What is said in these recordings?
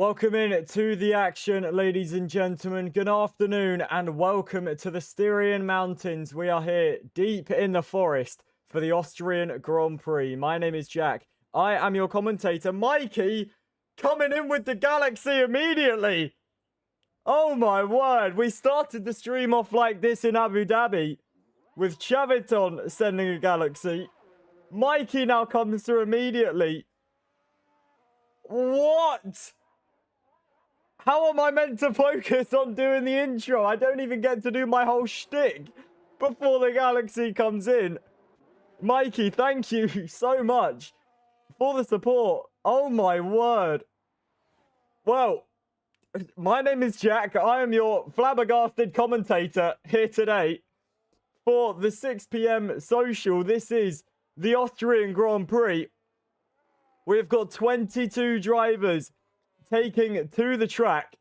Welcome in to the action, ladies and gentlemen. Good afternoon and welcome to the Styrian Mountains. We are here deep in the forest for the Austrian Grand Prix. My name is Jack. I am your commentator. Mikey coming in with the galaxy immediately. Oh my word. We started the stream off like this in Abu Dhabi with Chaviton sending a galaxy. Mikey now comes through immediately. What? How am I meant to focus on doing the intro? I don't even get to do my whole shtick before the galaxy comes in. Mikey, thank you so much for the support. Oh my word. Well, my name is Jack. I am your flabbergasted commentator here today for the 6 p.m. social. This is the Austrian Grand Prix. We've got 22 drivers taking to the track.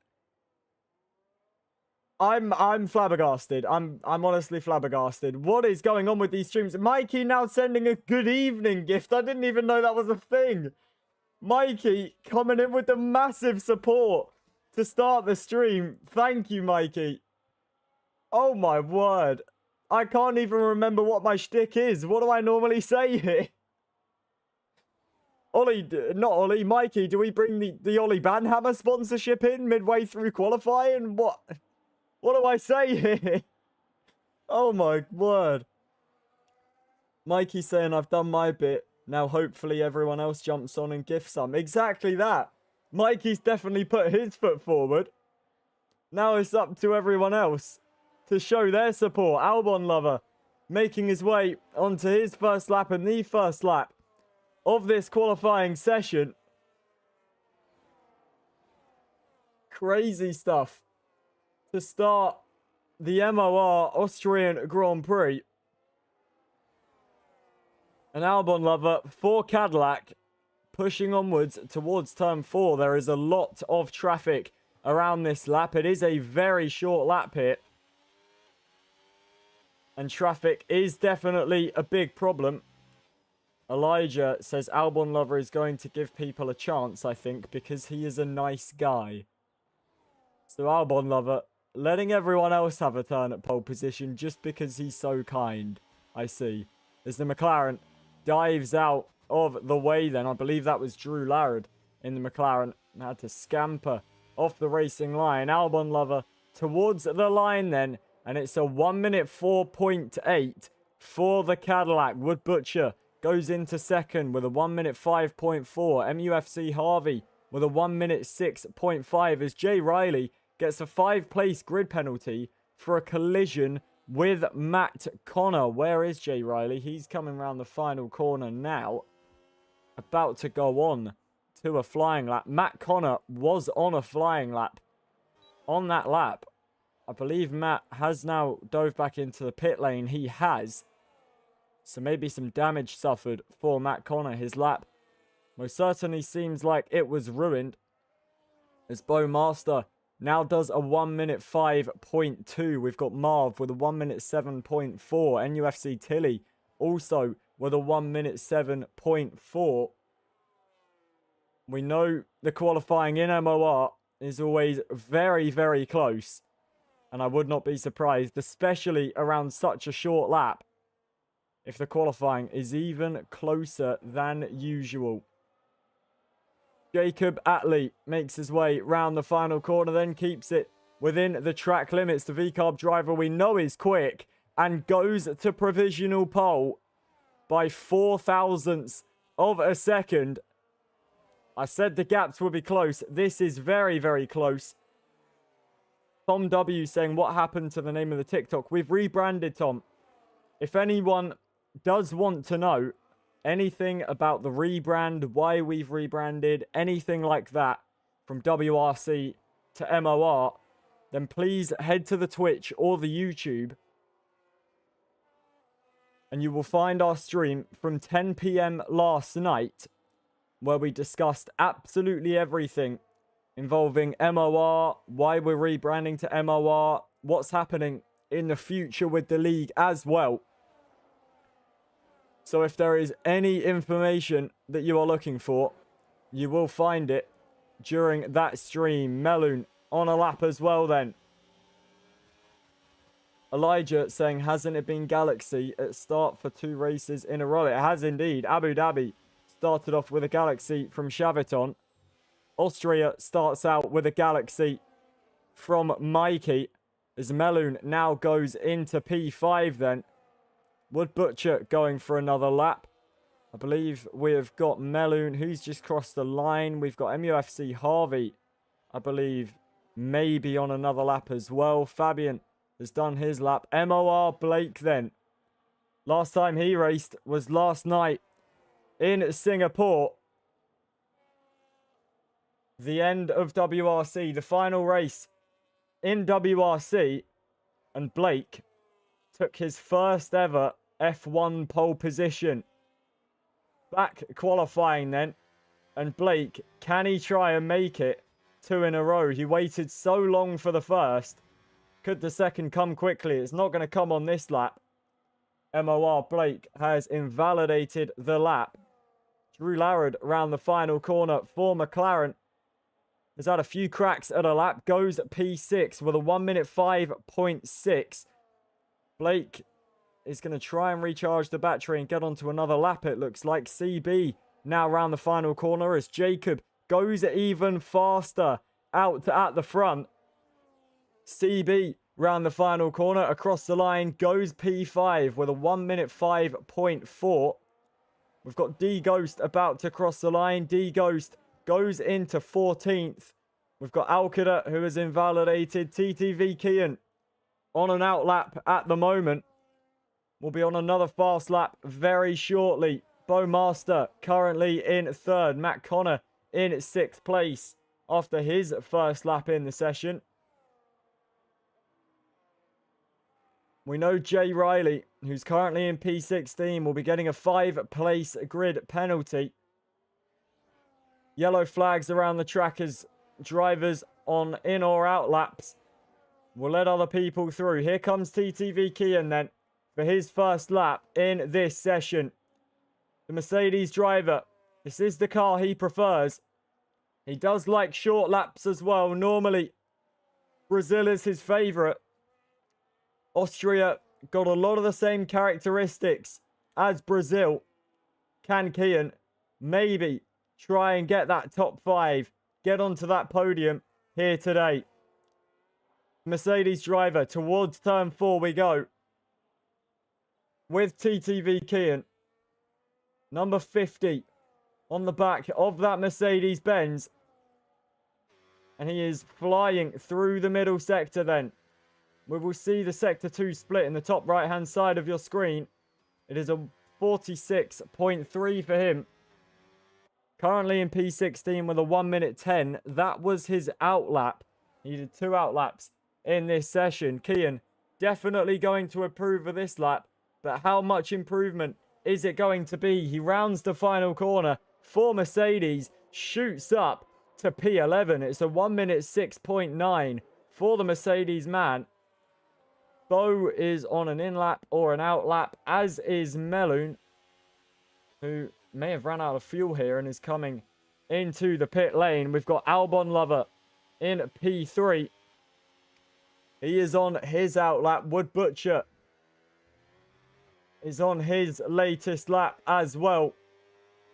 I'm flabbergasted. I'm honestly flabbergasted. What is going on with these streams? Mikey now sending a good evening gift. I didn't even know that was a thing. Mikey coming in with the massive support to start the stream. Thank you, Mikey. Oh my word. I can't even remember what my shtick is. What do I normally say here? Ollie, not Ollie, Mikey, do we bring the Ollie Banhammer sponsorship in midway through qualifying? What do I say here? Oh my word. Mikey saying I've done my bit. Now hopefully everyone else jumps on and gifts some. Exactly that. Mikey's definitely put his foot forward. Now it's up to everyone else to show their support. Albon Lover making his way onto his first lap and the first lap of this qualifying session. Crazy stuff to start the MOR Austrian Grand Prix. An Albon Lover for Cadillac pushing onwards towards turn 4. There is a lot of traffic around this lap. It is a very short lap here. And traffic is definitely a big problem. Elijah says Albon Lover is going to give people a chance, I think, because he is a nice guy. So Albon Lover letting everyone else have a turn at pole position just because he's so kind. I see. As the McLaren dives out of the way then. I believe that was Drew Larrard in the McLaren. And had to scamper off the racing line. Albon Lover towards the line then. And it's a 1 minute 4.8 for the Cadillac. Wood Butcher goes into second with a 1 minute 5.4. MUFC Harvey with a 1 minute 6.5 as Jay Riley gets a 5-place grid penalty for a collision with Matt Connor. Where is Jay Riley? He's coming around the final corner now. About to go on to a flying lap. Matt Connor was on a flying lap on that lap. I believe Matt has now dove back into the pit lane. He has. So maybe some damage suffered for Matt Connor. His lap most certainly seems like it was ruined. As Bo Master now does a 1 minute 5.2. We've got Marv with a 1 minute 7.4. NUFC Tilly also with a 1 minute 7.4. We know the qualifying in MOR is always very, very close. And I would not be surprised, especially around such a short lap, if the qualifying is even closer than usual. Jacob Atley makes his way round the final corner, then keeps it within the track limits. The VCARB driver we know is quick and goes to provisional pole by 4 thousandths of a second. I said the gaps would be close. This is very, very close. Tom W saying, what happened to the name of the TikTok? We've rebranded, Tom. If anyone does want to know anything about the rebrand, why we've rebranded, anything like that from WRC to MOR, then please head to the Twitch or the YouTube and you will find our stream from 10 p.m. last night where we discussed absolutely everything involving MOR, why we're rebranding to MOR, what's happening in the future with the league as well. So if there is any information that you are looking for, you will find it during that stream. Melun on a lap as well then. Elijah saying, hasn't it been Galaxy at start for 2 races in a row? It has indeed. Abu Dhabi started off with a Galaxy from Chaviton. Austria starts out with a Galaxy from Mikey. As Melun now goes into P5 then. Wood Butcher going for another lap. I believe we have got Melun, who's just crossed the line. We've got MUFC Harvey, I believe, maybe on another lap as well. Fabian has done his lap. MOR Blake then. Last time he raced was last night in Singapore. The end of WRC, the final race in WRC. And Blake took his first ever F1 pole position. Back qualifying then. And Blake, can he try and make it 2 in a row? He waited so long for the first. Could the second come quickly? It's not going to come on this lap. MOR Blake has invalidated the lap. Drew Larrard around the final corner for McLaren. Has had a few cracks at a lap. Goes P6 with a 1 minute 5.6. Blake is going to try and recharge the battery and get onto another lap, it looks like. CB now around the final corner as Jacob goes even faster out at the front. CB round the final corner across the line, goes P5 with a 1 minute 5.4. We've got D-Ghost about to cross the line. D-Ghost goes into 14th. We've got Alcada who is invalidated. TTV Kian on an out lap at the moment. We'll be on another fast lap very shortly. Bo Master currently in 3rd. Matt Connor in 6th place after his first lap in the session. We know Jay Riley, who's currently in P16, will be getting a 5-place grid penalty. Yellow flags around the track as drivers on in or out laps will let other people through. Here comes TTV Kian then for his first lap in this session. The Mercedes driver, this is the car he prefers. He does like short laps as well. Normally, Brazil is his favourite. Austria got a lot of the same characteristics as Brazil. Can Kian maybe try and get that top 5, get onto that podium here today? Mercedes driver towards turn 4 we go. With TTV Kian. Number 50 on the back of that Mercedes-Benz. And he is flying through the middle sector then. We will see the sector 2 split in the top right-hand side of your screen. It is a 46.3 for him. Currently in P16 with a 1 minute 10. That was his outlap. He did 2 outlaps in this session. Kian definitely going to improve for this lap. But how much improvement is it going to be? He rounds the final corner for Mercedes. Shoots up to P11. It's a 1 minute 6.9 for the Mercedes man. Bo is on an in-lap or an out-lap, as is Melun, who may have run out of fuel here and is coming into the pit lane. We've got Albon Lover in P3. He is on his out-lap. Wood Butcher is on his latest lap as well.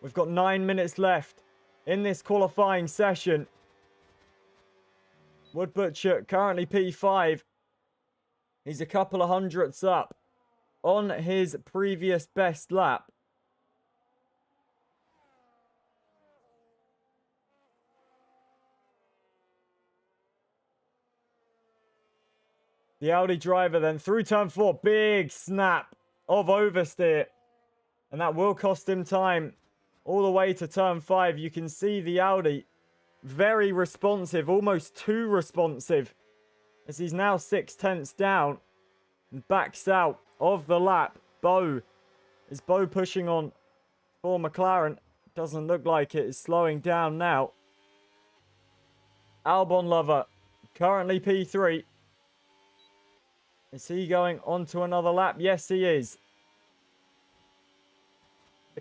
We've got 9 minutes left in this qualifying session. Wood Butcher currently P5. He's a couple of hundredths up on his previous best lap. The Audi driver then through turn 4. Big snap of oversteer. And that will cost him time all the way to turn 5. You can see the Audi very responsive, almost too responsive, as he's now 6/10 down and backs out of the lap. Is Bo pushing on for McLaren? Doesn't look like it. Is slowing down now. Albon Lover currently P3. Is he going on to another lap? Yes, he is.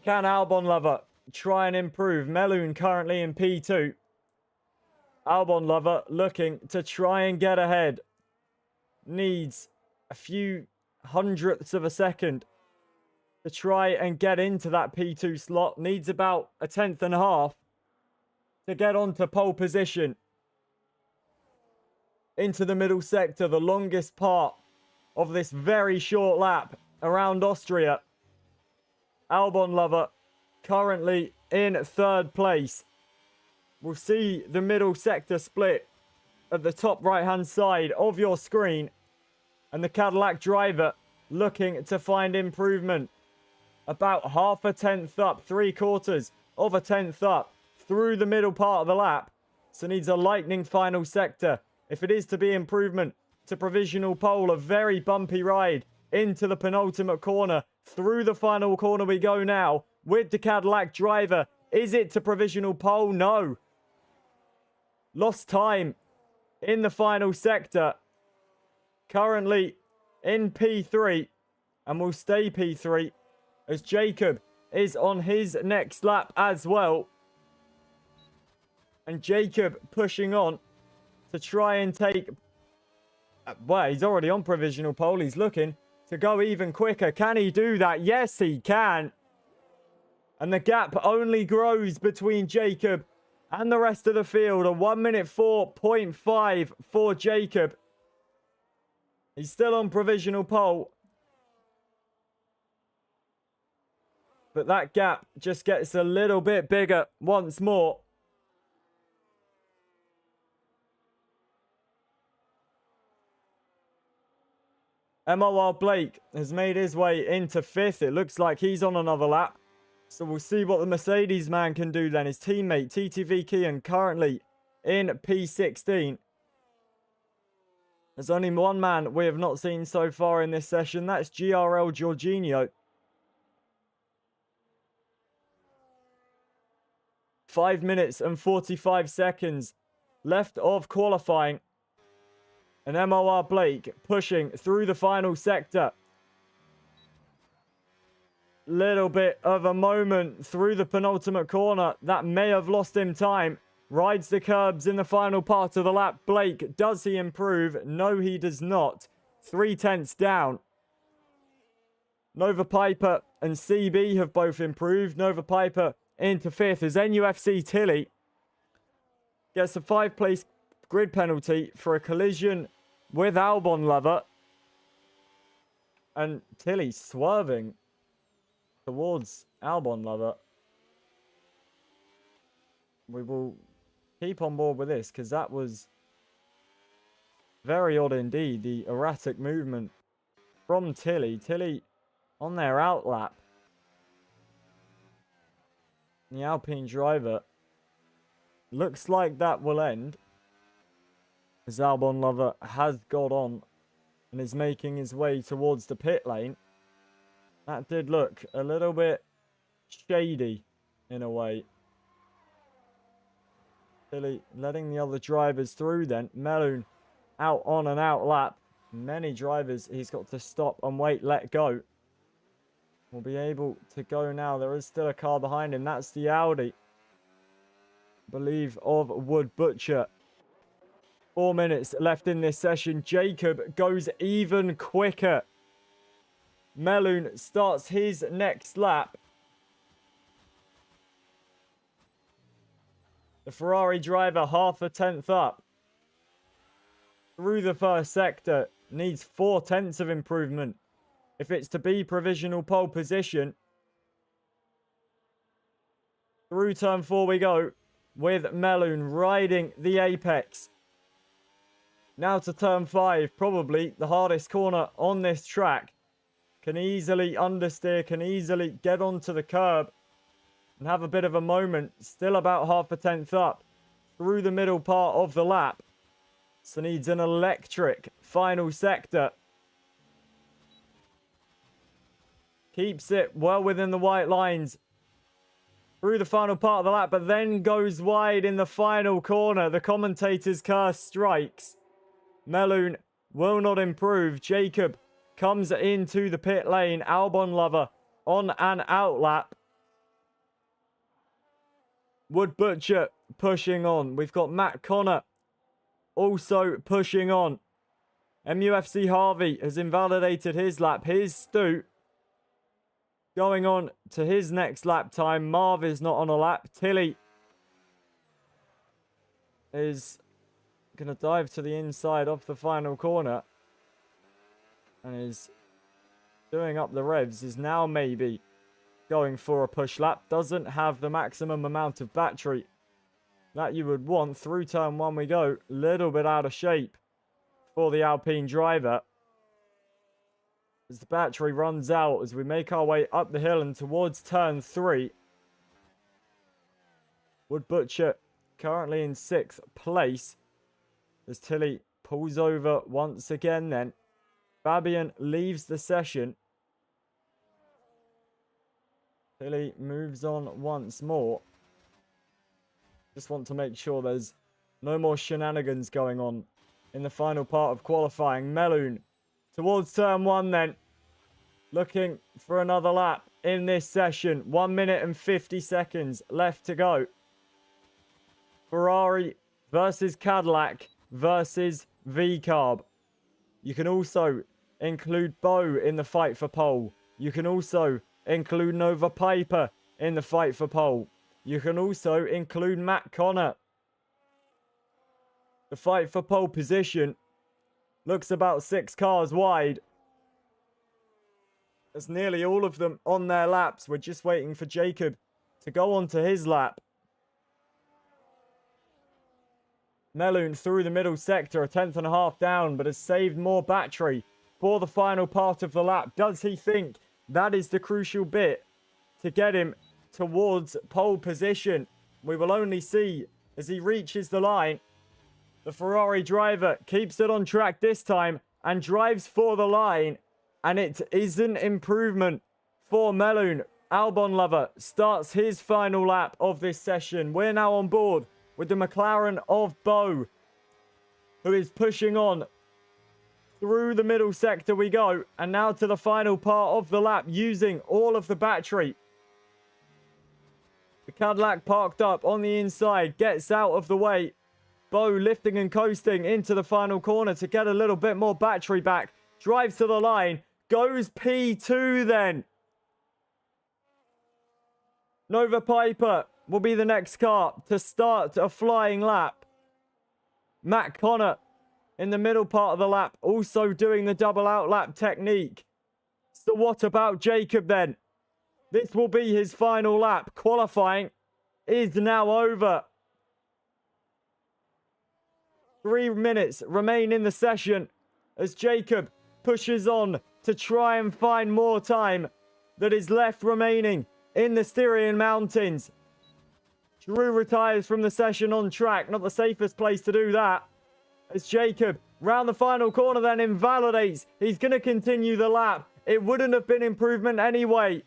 Can Albon Lover try and improve? Melun currently in P2. Albon Lover looking to try and get ahead. Needs a few hundredths of a second to try and get into that P2 slot. Needs about a tenth and a half to get onto pole position. Into the middle sector, the longest part of this very short lap around Austria. Albon Lover currently in third place. We'll see the middle sector split at the top right hand side of your screen, and the Cadillac driver looking to find improvement. About half a tenth up, 3/4 of a tenth up through the middle part of the lap. So needs a lightning final sector if it is to be improvement to provisional pole. A very bumpy ride into the penultimate corner. Through the final corner we go now with the Cadillac driver. Is it to provisional pole? No. Lost time in the final sector. Currently in P3 and will stay P3 as Jacob is on his next lap as well. And Jacob pushing on to try and take... Well, he's already on provisional pole. He's looking to go even quicker. Can he do that? Yes, he can. And the gap only grows between Jacob and the rest of the field. A 1:04.5 for Jacob. He's still on provisional pole. But that gap just gets a little bit bigger once more. MOR Blake has made his way into 5th. It looks like he's on another lap. So we'll see what the Mercedes man can do then. His teammate TTV Kian currently in P16. There's only one man we have not seen so far in this session. That's GRL Jorginho. 5 minutes and 45 seconds left of qualifying. And MOR Blake pushing through the final sector. Little bit of a moment through the penultimate corner that may have lost him time. Rides the curbs in the final part of the lap. Blake, does he improve? No, he does not. 3/10 down. Nova Piper and CB have both improved. Nova Piper into 5th as NUFC Tilly gets a 5-place grid penalty for a collision with Albon Lover. And Tilly swerving towards Albon Lover. We will keep on board with this because that was very odd indeed. The erratic movement from Tilly. Tilly on their outlap. The Alpine driver. Looks like that will end as Albon Lover has got on and is making his way towards the pit lane. That did look a little bit shady in a way. Tilly letting the other drivers through then. Meloun out on an out lap. Many drivers he's got to stop and wait, let go. Will be able to go now. There is still a car behind him. That's the Audi, I believe, of Wood Butcher. 4 minutes left in this session. Jacob goes even quicker. Meloun starts his next lap. The Ferrari driver half a tenth up. Through the first sector. Needs 4/10 of improvement if it's to be provisional pole position. Through turn 4 we go with Meloun riding the apex. Now to turn 5, probably the hardest corner on this track. Can easily understeer, can easily get onto the curb and have a bit of a moment. Still about half a tenth up through the middle part of the lap. So needs an electric final sector. Keeps it well within the white lines through the final part of the lap, but then goes wide in the final corner. The commentator's curse strikes. Meloun will not improve. Jacob comes into the pit lane. Albon Lover on an outlap. Wood Butcher pushing on. We've got Matt Connor also pushing on. MUFC Harvey has invalidated his lap. Here's Stu going on to his next lap time. Marv is not on a lap. Tilly is going to dive to the inside of the final corner and is doing up the revs. Is now maybe going for a push lap. Doesn't have the maximum amount of battery that you would want. Through turn one we go. Little bit out of shape for the Alpine driver as the battery runs out as we make our way up the hill and towards turn 3. Wood Butcher currently in 6th place as Tilly pulls over once again then. Fabian leaves the session. Tilly moves on once more. Just want to make sure there's no more shenanigans going on in the final part of qualifying. Meloon towards turn 1 then. Looking for another lap in this session. 1 minute and 50 seconds left to go. Ferrari versus Cadillac versus V-Carb. You can also include Bo in the fight for pole. You can also include Nova Piper in the fight for pole. You can also include Matt Connor. The fight for pole position looks about 6 cars wide. There's nearly all of them on their laps. We're just waiting for Jacob to go on to his lap. Meloon through the middle sector, a 10th and a half down, but has saved more battery for the final part of the lap. Does he think that is the crucial bit to get him towards pole position? We will only see as he reaches the line. The Ferrari driver keeps it on track this time and drives for the line. And it is an improvement for Meloon. Albon Lover starts his final lap of this session. We're now on board with the McLaren of Bo, who is pushing on. Through the middle sector we go. And now to the final part of the lap, using all of the battery. The Cadillac parked up on the inside, gets out of the way. Bo lifting and coasting into the final corner to get a little bit more battery back. Drives to the line. Goes P2 then. Nova Piper will be the next car to start a flying lap. Matt Connor in the middle part of the lap, also doing the double out lap technique. So what about Jacob then? This will be his final lap. Qualifying is now over. 3 minutes remain in the session as Jacob pushes on to try and find more time that is left remaining in the Styrian Mountains. Drew retires from the session on track. Not the safest place to do that. As Jacob, round the final corner, then invalidates. He's going to continue the lap. It wouldn't have been improvement anyway.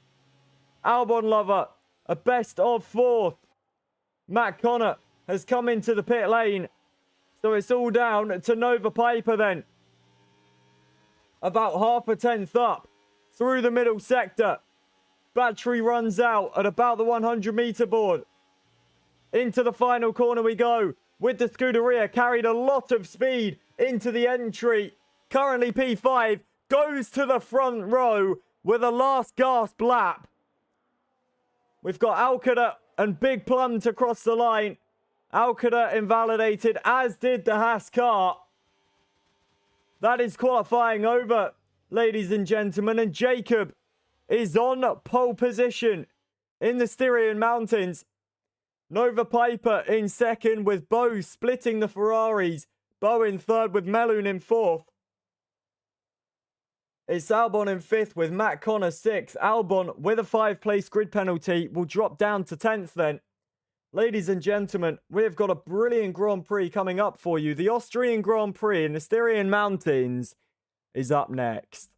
Albon Lover, a best of 4th. Matt Connor has come into the pit lane. So it's all down to Nova Piper then. About half a tenth up through the middle sector. Battery runs out at about the 100 meter board. Into the final corner we go with the Scuderia. Carried a lot of speed into the entry. Currently P5 goes to the front row with a last gasp lap. We've got Alcada and Big Plum to cross the line. Alcada invalidated, as did the Haas car. That is qualifying over, ladies and gentlemen. And Jacob is on pole position in the Styrian Mountains. Nova Piper in 2nd with Bo splitting the Ferraris. Bo in 3rd with Meloon in 4th. It's Albon in 5th with Matt Connor 6th. Albon with a 5-place grid penalty will drop down to 10th then. Ladies and gentlemen, we've got a brilliant Grand Prix coming up for you. The Austrian Grand Prix in the Styrian Mountains is up next.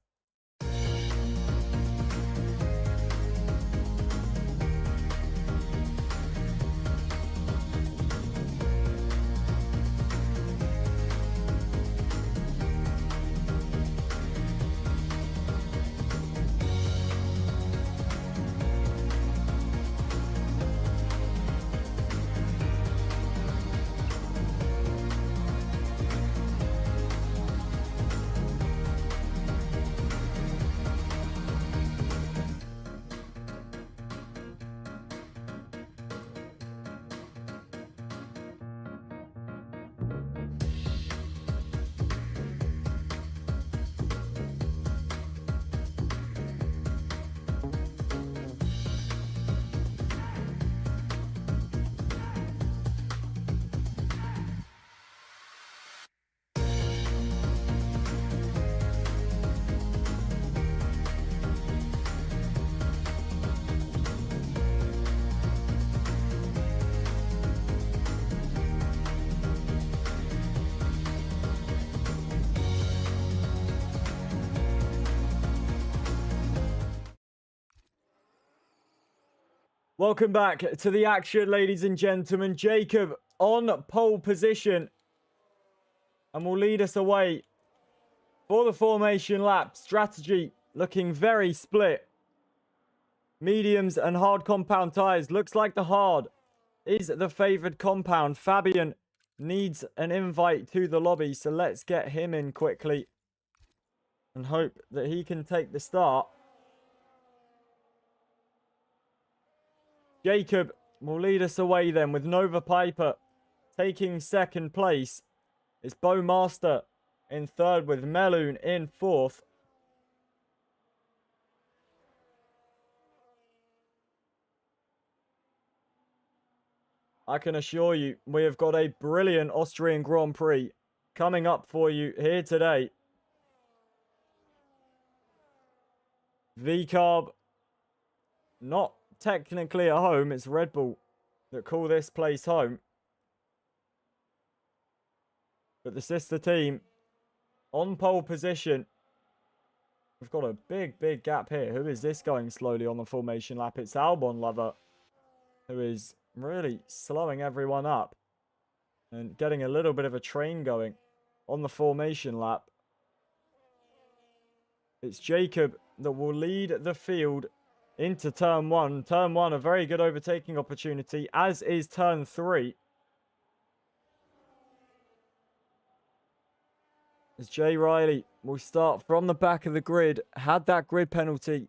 Welcome back to the action, ladies and gentlemen. Jacob on pole position and will lead us away for the formation lap. Strategy looking very split. Mediums and hard compound tyres. Looks like the hard is the favoured compound. Fabian needs an invite to the lobby, so let's get him in quickly and hope that he can take the start. Jacob will lead us away then with Nova Piper taking second place. It's Bo Master in third with Meloon in fourth. I can assure you we have got a brilliant Austrian Grand Prix coming up for you here today. V-Carb not technically at home. It's Red Bull that call this place home. But the sister team on pole position. We've got a big gap here. Who is this going slowly on the formation lap? It's Albon Lover, who is really slowing everyone up and getting a little bit of a train going on the formation lap. It's Jacob that will lead the field into turn one. Turn one, a very good overtaking opportunity, as is turn three. As Jay Riley will start from the back of the grid, had that grid penalty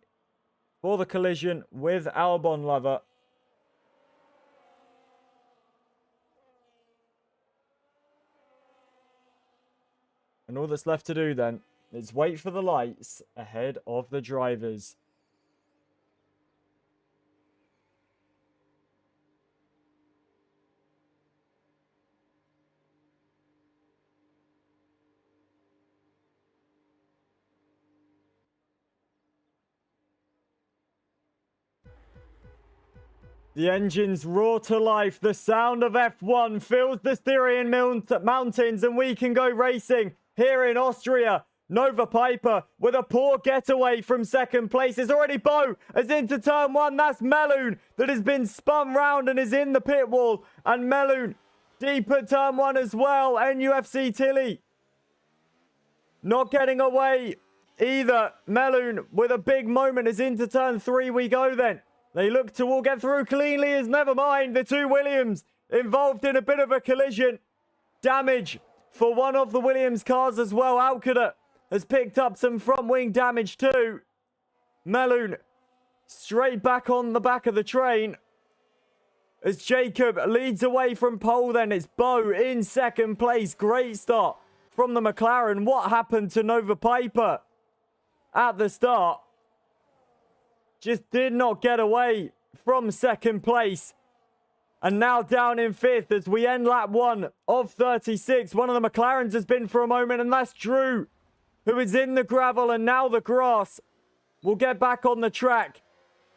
for the collision with Albon Lover. And all that's left to do then is wait for the lights ahead of the drivers. The engines roar to life. The sound of F1 fills the Styrian mountains, and we can go racing here in Austria. Nova Piper with a poor getaway from second place. It's already Bo as into turn one. That's Meloon that has been spun round and is in the pit wall. And Meloon deep at turn one as well. NUFC Tilly not getting away either. Meloon with a big moment as into turn three we go then. They look to all get through cleanly as never mind. The two Williams involved in a bit of a collision. Damage for one of the Williams cars as well. Alcada has picked up some front wing damage too. Meloon straight back on the back of the train. As Jacob leads away from pole then. It's Bo in second place. Great start from the McLaren. What happened to Nova Piper at the start? Just did not get away from second place. And now down in fifth as we end lap 1 of 36. One of the McLarens has been for a moment, and that's Drew, who is in the gravel and now the grass. Will get back on the track,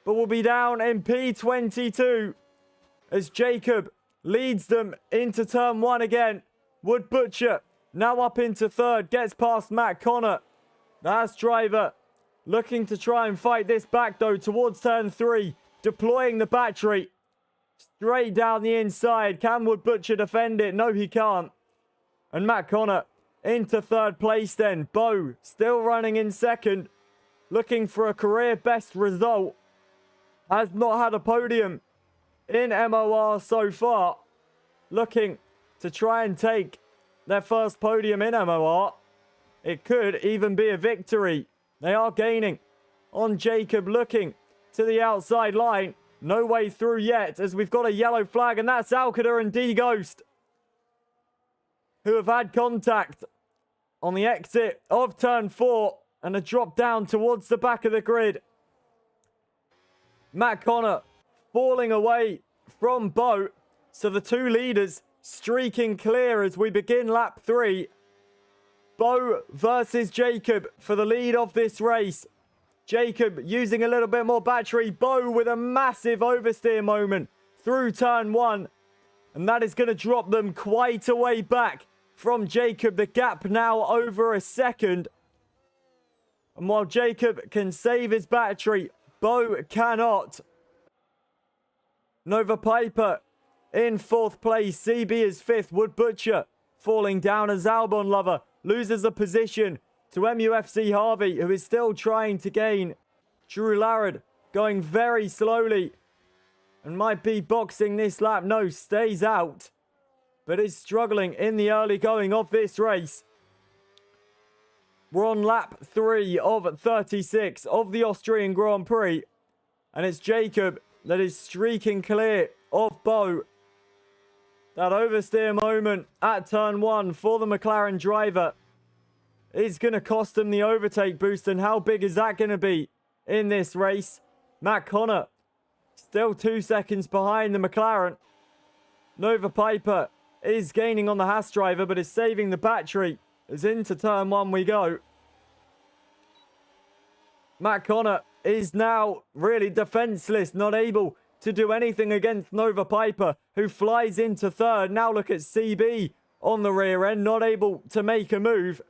but will be down in P22 as Jacob leads them into turn 1 again. Wood Butcher now up into third, gets past Matt Connor. That's driver looking to try and fight this back though towards turn 3, deploying the battery. Straight down the inside. Can Wood Butcher defend it? No, he can't. And Matt Connor into third place then. Bo still running in second. Looking for a career best result. Has not had a podium in MOR so far. Looking to try and take their first podium in MOR. It could even be a victory. They are gaining on Jacob, looking to the outside line. No way through yet as we've got a yellow flag, and that's Alcada and D-Ghost, who have had contact on the exit of turn 4 and a drop down towards the back of the grid. Matt Connor falling away from Bo, so the two leaders streaking clear as we begin lap 3. Bo versus Jacob for the lead of this race. Jacob using a little bit more battery. Bo with a massive oversteer moment through turn 1. And that is going to drop them quite a way back from Jacob. The gap now over a second. And while Jacob can save his battery, Bo cannot. Nova Piper in 4th place. CB is 5th. Wood Butcher falling down as Albon Lover loses a position to MUFC Harvey, who is still trying to gain. Drew Larrard going very slowly and might be boxing this lap. No, stays out, but is struggling in the early going of this race. We're on lap 3 of 36 of the Austrian Grand Prix, and it's Jacob that is streaking clear of Bo. That oversteer moment at turn 1 for the McLaren driver is going to cost him the overtake boost, and how big is that going to be in this race? Matt Connor still 2 seconds behind the McLaren. Nova Piper is gaining on the Haas driver, but is saving the battery as into turn 1 we go. Matt Connor is now really defenseless, not able to do anything against Nova Piper, who flies into 3rd. Now look at CB on the rear end, not able to make a move.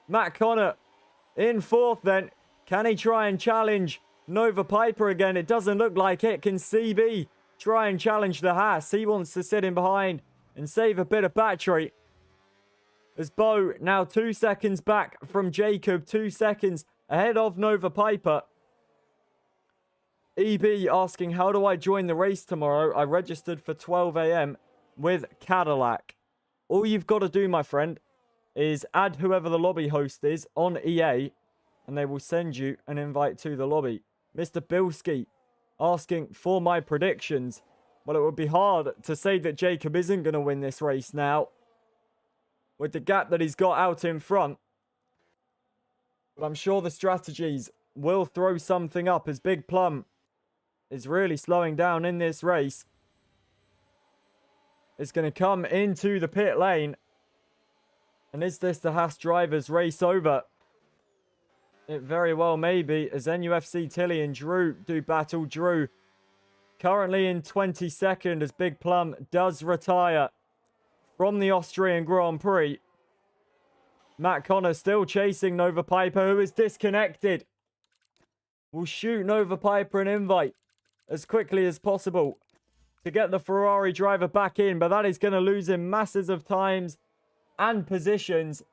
Matt Connor in 4th then. Can he try and challenge Nova Piper again? It doesn't look like it. Can CB try and challenge the Haas? He wants to sit in behind and save a bit of battery. As Bo now 2 seconds back from Jacob, 2 seconds ahead of Nova Piper. EB asking, how do I join the race tomorrow? I registered for 12 a.m. with Cadillac. All you've got to do, my friend, is add whoever the lobby host is on EA, and they will send you an invite to the lobby. Mr. Bilski asking for my predictions. Well, it would be hard to say that Jacob isn't going to win this race now, with the gap that he's got out in front. But I'm sure the strategies will throw something up, as Big Plum is really slowing down in this race. It's going to come into the pit lane. And is this the Haas driver's race over? It very well may be, as NUFC Tilly and Drew do battle. Drew currently in 22nd as Big Plum does retire from the Austrian Grand Prix. Matt Connor still chasing Nova Piper, who is disconnected. Will shoot Nova Piper an invite as quickly as possible to get the Ferrari driver back in, but that is going to lose him masses of times and positions.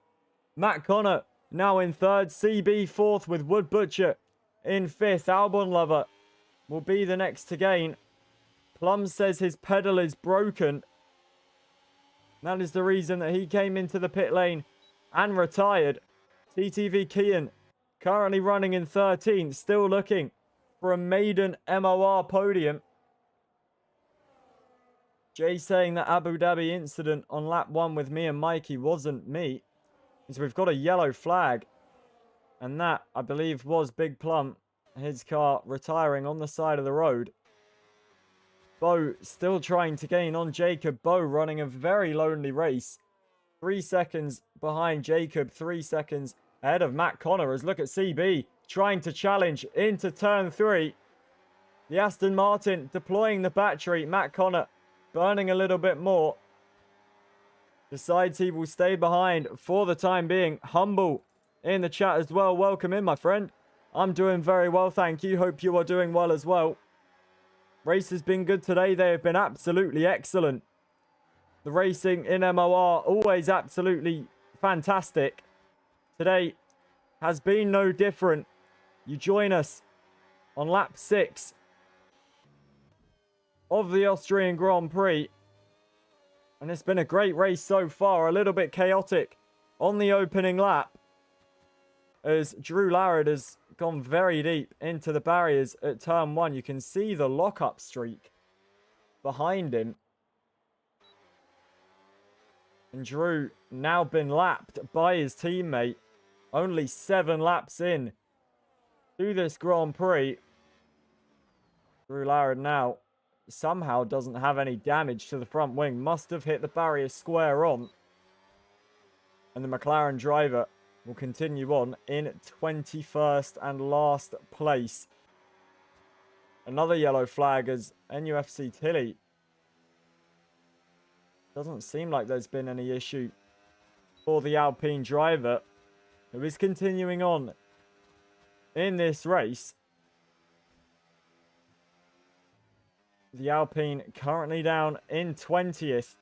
Matt Connor now in 3rd, CB 4th with Wood Butcher in 5th. Albon Lover will be the next to gain. Plum says his pedal is broken. That is the reason that he came into the pit lane and retired. TTV Kian currently running in 13th, still looking for a maiden MOR podium. Jay saying that Abu Dhabi incident on lap 1 with me and Mikey wasn't me. So we've got a yellow flag. And that, I believe, was Big Plum. His car retiring on the side of the road. Bo still trying to gain on Jacob. Bo running a very lonely race. 3 seconds behind Jacob. 3 seconds ahead of Matt Connor. As look at CB trying to challenge into turn 3. The Aston Martin deploying the battery. Matt Connor burning a little bit more. Decides he will stay behind for the time being. Humble in the chat as well. Welcome in, my friend. I'm doing very well, thank you. Hope you are doing well as well. Race has been good today. They have been absolutely excellent. The racing in MOR, always absolutely fantastic. Today has been no different. You join us on lap 6 of the Austrian Grand Prix. And it's been a great race so far. A little bit chaotic on the opening lap, as Drew Larrard has gone very deep into the barriers at turn 1. You can see the lockup streak behind him. And Drew now been lapped by his teammate. Only 7 laps in to this Grand Prix. Drew Larrard now somehow doesn't have any damage to the front wing. Must have hit the barrier square on. And the McLaren driver will continue on in 21st and last place. Another yellow flag as NUFC Tilly. Doesn't seem like there's been any issue for the Alpine driver, who is continuing on in this race. The Alpine currently down in 20th.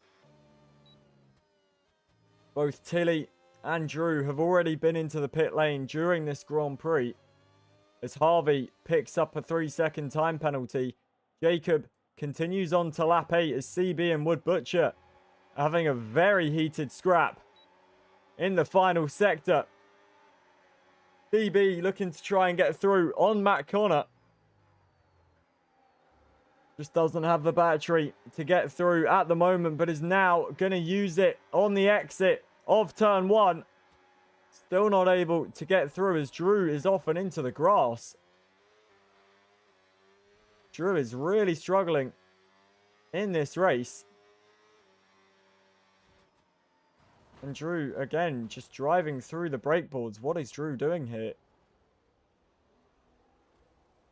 Both Tilly and Drew have already been into the pit lane during this Grand Prix, as Harvey picks up a 3-second time penalty. Jacob continues on to lap 8 as CB and Wood Butcher having a very heated scrap in the final sector. CB looking to try and get through on Matt Connor. Just doesn't have the battery to get through at the moment, but is now going to use it on the exit of turn 1. Still not able to get through as Drew is off and into the grass. Drew is really struggling in this race. And Drew, again, just driving through the brake boards. What is Drew doing here?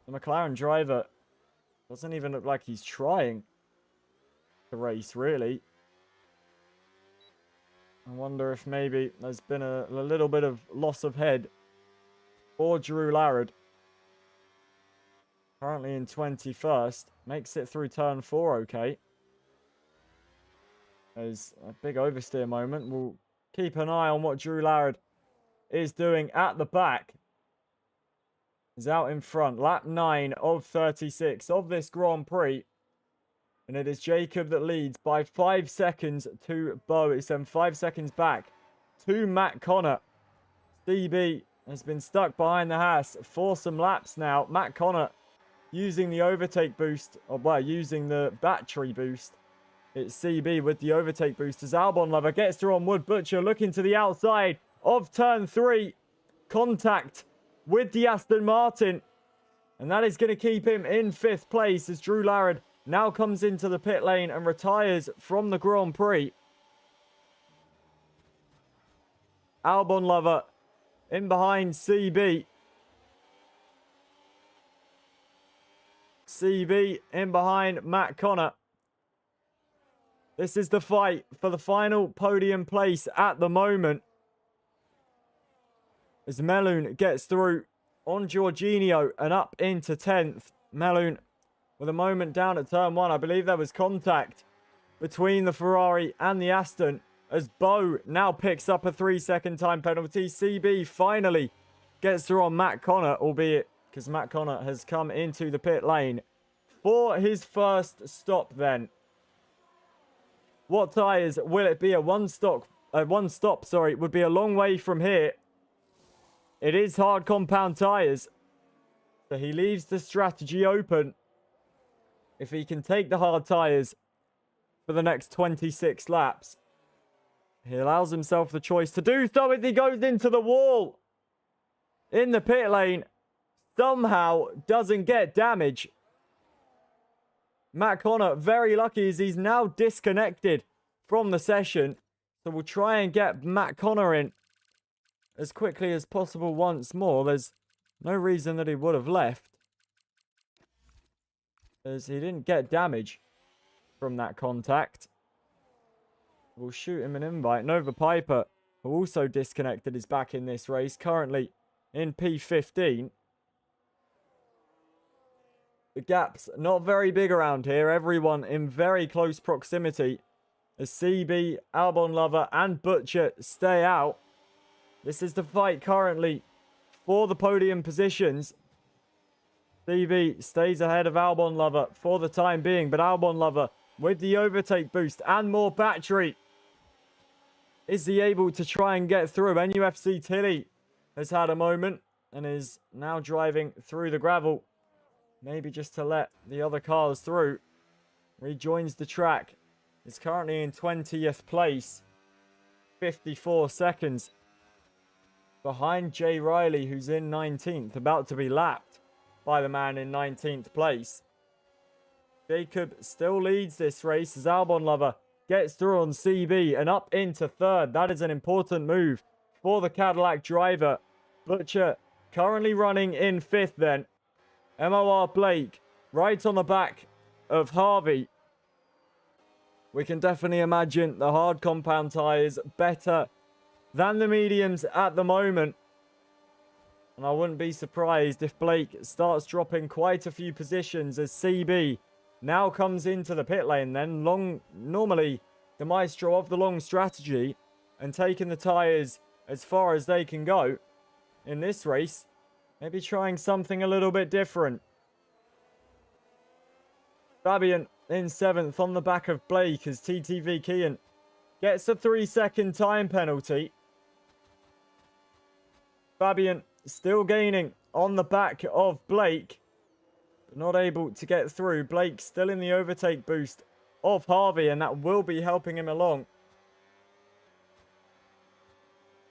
The McLaren driver doesn't even look like he's trying to race, really. I wonder if maybe there's been a little bit of loss of head for Drew Larrard. Currently in 21st. Makes it through turn 4 okay. There's a big oversteer moment. We'll keep an eye on what Drew Larrard is doing at the back. He's out in front. Lap 9 of 36 of this Grand Prix. And it is Jacob that leads by 5 seconds to Bo. It's then 5 seconds back to Matt Connor. CB has been stuck behind the Haas for some laps now. Matt Connor using the overtake boost, or well, using the battery boost. It's CB with the overtake boost as Albon Lover gets through on Wood Butcher, looking to the outside of turn 3. Contact with the Aston Martin. And that is going to keep him in 5th place as Drew Larrard now comes into the pit lane and retires from the Grand Prix. Albon Lover in behind CB. CB in behind Matt Connor. This is the fight for the final podium place at the moment. As Meloun gets through on Jorginho and up into 10th. Meloun with a moment down at turn 1. I believe there was contact between the Ferrari and the Aston as Bo now picks up a 3-second time penalty. CB finally gets through on Matt Connor, albeit because Matt Connor has come into the pit lane for his first stop then. What tyres will it be? One stop, would be a long way from here. It is hard compound tyres. So he leaves the strategy open. If he can take the hard tyres for the next 26 laps, he allows himself the choice to do so as he goes into the wall in the pit lane. Somehow doesn't get damage. Matt Connor very lucky as he's now disconnected from the session. So we'll try and get Matt Connor in as quickly as possible once more. There's no reason that he would have left, as he didn't get damage from that contact. We'll shoot him an invite. Nova Piper, who also disconnected, is back in this race, currently in P15. The gap's not very big around here. Everyone in very close proximity as CB, Albon Lover and Butcher stay out. This is the fight currently for the podium positions. CB stays ahead of Albon Lover for the time being, but Albon Lover with the overtake boost and more battery. Is he able to try and get through? NUFC Tilly has had a moment and is now driving through the gravel. Maybe just to let the other cars through. Rejoins the track. Is currently in 20th place. 54 seconds. Behind Jay Riley, who's in 19th. About to be lapped by the man in 19th place. Jacob still leads this race as Albon Lover gets through on CB and up into 3rd. That is an important move for the Cadillac driver. Butcher currently running in 5th then. MOR Blake right on the back of Harvey. We can definitely imagine the hard compound tyres better than the mediums at the moment. And I wouldn't be surprised if Blake starts dropping quite a few positions as CB now comes into the pit lane then. Normally, the maestro of the long strategy and taking the tyres as far as they can go in this race. Maybe trying something a little bit different. Fabian in 7th on the back of Blake as TTV Kian gets a 3-second time penalty. Fabian still gaining on the back of Blake, but not able to get through. Blake still in the overtake boost of Harvey, and that will be helping him along.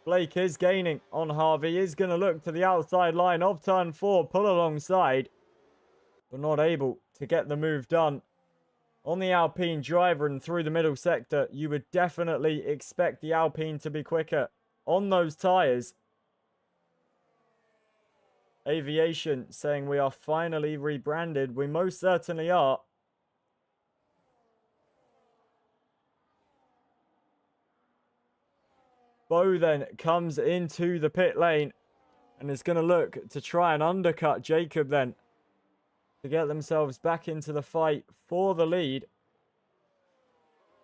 Blake is gaining on Harvey, is going to look to the outside line of turn 4, pull alongside, but not able to get the move done. On the Alpine driver and through the middle sector, you would definitely expect the Alpine to be quicker on those tyres. Aviation saying we are finally rebranded. We most certainly are. Bo then comes into the pit lane and is going to look to try and undercut Jacob then to get themselves back into the fight for the lead.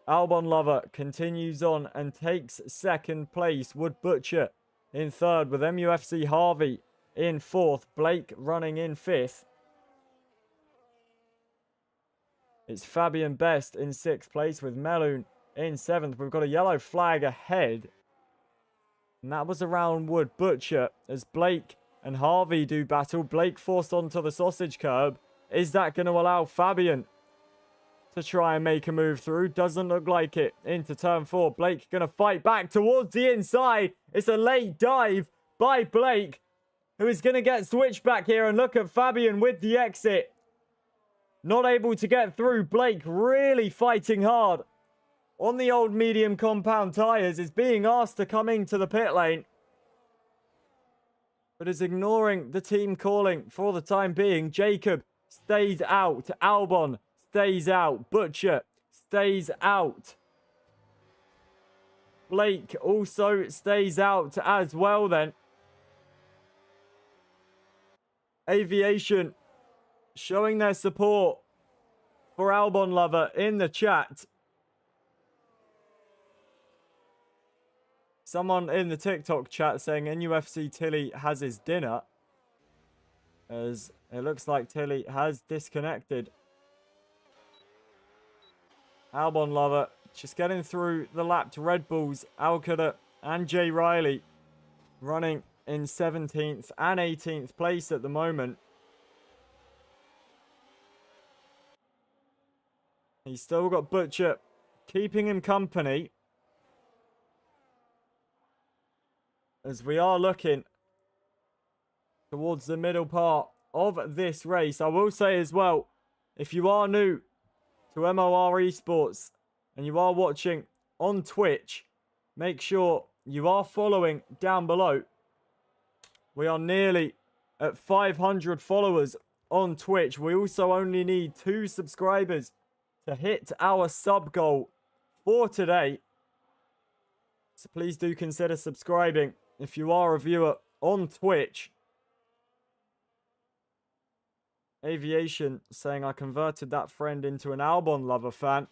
Albon Lover continues on and takes 2nd place. Wood Butcher in 3rd with MUFC Harvey in 4th. Blake running in 5th. It's Fabian Best in 6th place with Meloon in 7th. We've got a yellow flag ahead. And that was around Wood Butcher as Blake and Harvey do battle. Blake forced onto the sausage curb. Is that going to allow Fabian to try and make a move through? Doesn't look like it. Into turn 4. Blake going to fight back towards the inside. It's a late dive by Blake, who is going to get switched back here. And look at Fabian with the exit. Not able to get through. Blake really fighting hard on the old medium compound tyres, is being asked to come into the pit lane, but is ignoring the team calling for the time being. Jacob stays out. Albon stays out. Butcher stays out. Blake also stays out as well then. Aviation showing their support for Albon Lover in the chat. Someone in the TikTok chat saying NUFC Tilly has his dinner, as it looks like Tilly has disconnected. Albon Lover just getting through the lapped Red Bulls. Alcada and Jay Riley running in 17th and 18th place at the moment. He's still got Butcher keeping him company, as we are looking towards the middle part of this race. I will say as well, if you are new to MOR Esports and you are watching on Twitch, make sure you are following down below. We are nearly at 500 followers on Twitch. We also only need 2 subscribers to hit our sub goal for today. So please do consider subscribing if you are a viewer on Twitch. Aviation saying I converted that friend into an Albon Lover fan.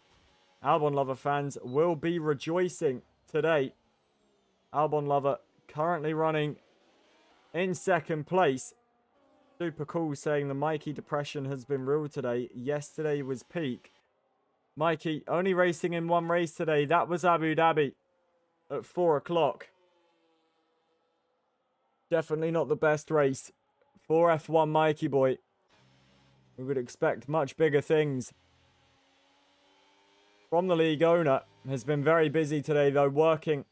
Albon Lover fans will be rejoicing today. Albon Lover currently running in 2nd place. Super cool saying the Mikey depression has been real today. Yesterday was peak. Mikey only racing in 1 race today. That was Abu Dhabi at 4 o'clock. Definitely not the best race for F1 Mikey boy. We would expect much bigger things from the league owner. Has been very busy today though, working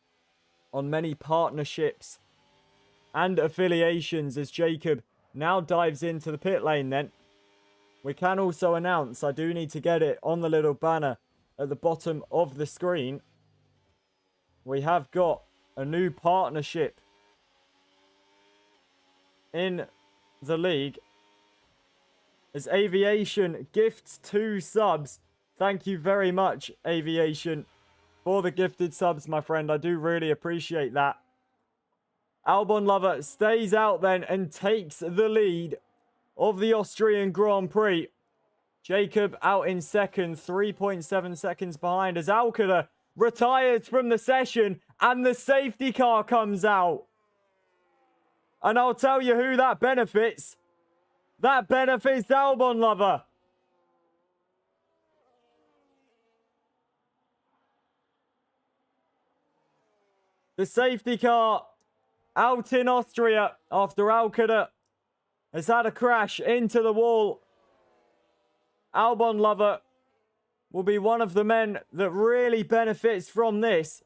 on many partnerships and affiliations, as Jacob now dives into the pit lane then. We can also announce, I do need to get it on the little banner at the bottom of the screen, we have got a new partnership in the league, as Aviation gifts 2 subs. Thank you very much, Aviation, for the gifted subs, my friend. I do really appreciate that. Albon Lover stays out then and takes the lead of the Austrian Grand Prix. Jacob out in second, 3.7 seconds behind as Alcada retires from the session and the safety car comes out. And I'll tell you who that benefits. That benefits Albon Lover. The safety car out in Austria after Alcada has had a crash into the wall. Albon Lover will be one of the men that really benefits from this.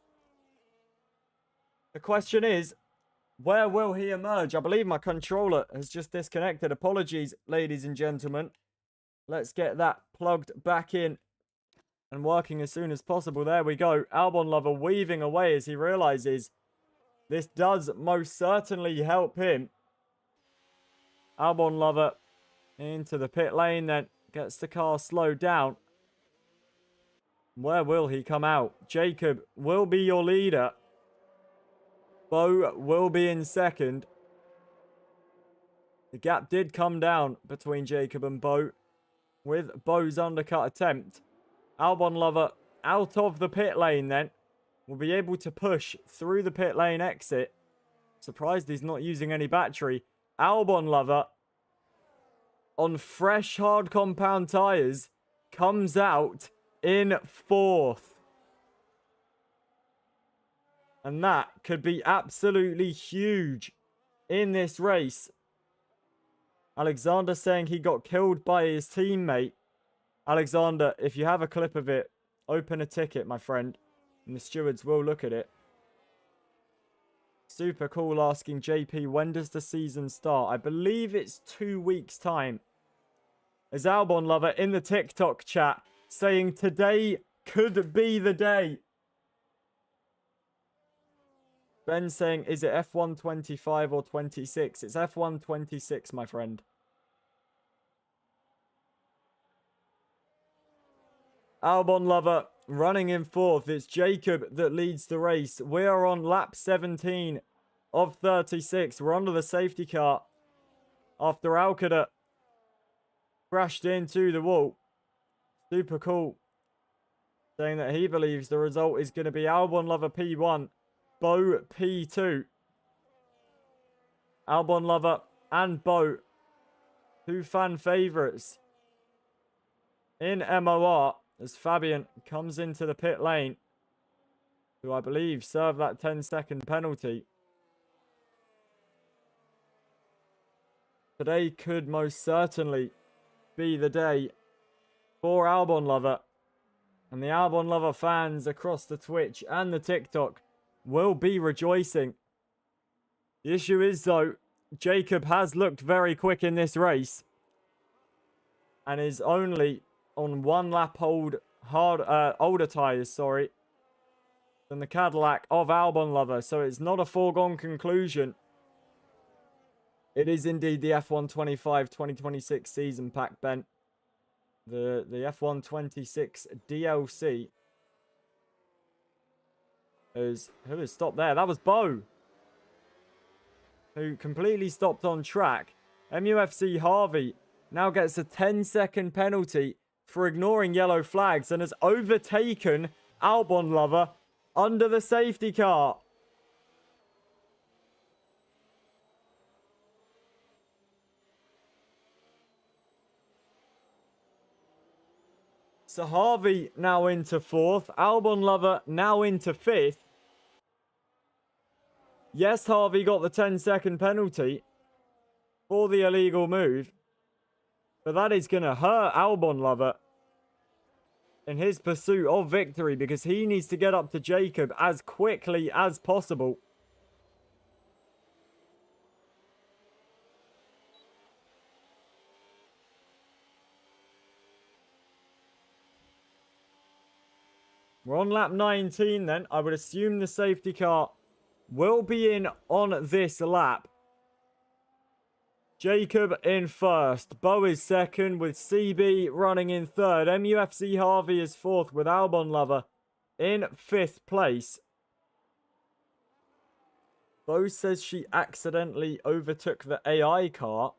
The question is, where will he emerge? I believe my controller has just disconnected. Apologies, ladies and gentlemen. Let's get that plugged back in and working as soon as possible. There we go. Albon Lover weaving away as he realizes this does most certainly help him. Albon Lover into the pit lane, then gets the car slowed down. Where will he come out? Jacob will be your leader. Bo will be in second. The gap did come down between Jacob and Bo with Bo's undercut attempt. Albon Lover out of the pit lane then. Will be able to push through the pit lane exit. Surprised he's not using any battery. Albon Lover on fresh hard compound tyres comes out in fourth. And that could be absolutely huge in this race. Alexander saying he got killed by his teammate. Alexander, if you have a clip of it, open a ticket, my friend. And the stewards will look at it. Super cool asking JP, when does the season start? I believe it's 2 weeks' time. As Albon Lover in the TikTok chat saying today could be the day. Ben saying, is it F1 25 or 26? It's F1 26, my friend. Albon Lover running in fourth. It's Jacob that leads the race. We are on lap 17 of 36. We're under the safety car after Alcada crashed into the wall. Super cool. Saying that he believes the result is going to be Albon Lover P1, Bo P2. Albon Lover and Bo, two fan favourites in MOR. As Fabian comes into the pit lane, who I believe served that 10-second penalty. Today could most certainly be the day for Albon Lover. And the Albon Lover fans across the Twitch and the TikTok will be rejoicing. The issue is, though, Jacob has looked very quick in this race. And is only on one lap older tyres, than the Cadillac of Albon Lover. So it's not a foregone conclusion. It is indeed the F1 25 2026 season pack, Ben. The F1 26 DLC. Who has stopped there? That was Bo, who completely stopped on track. MUFC Harvey now gets a 10-second penalty for ignoring yellow flags and has overtaken Albon Lover under the safety car. So Harvey now into fourth. Albon Lover now into fifth. Yes, Harvey got the 10-second penalty for the illegal move. But that is going to hurt Albon Lover in his pursuit of victory, because he needs to get up to Jacob as quickly as possible. We're on lap 19 then. I would assume the safety car will be in on this lap. Jacob in first. Bo is second with CB running in third. MUFC Harvey is fourth with Albon Lover in fifth place. Bo says she accidentally overtook the AI car.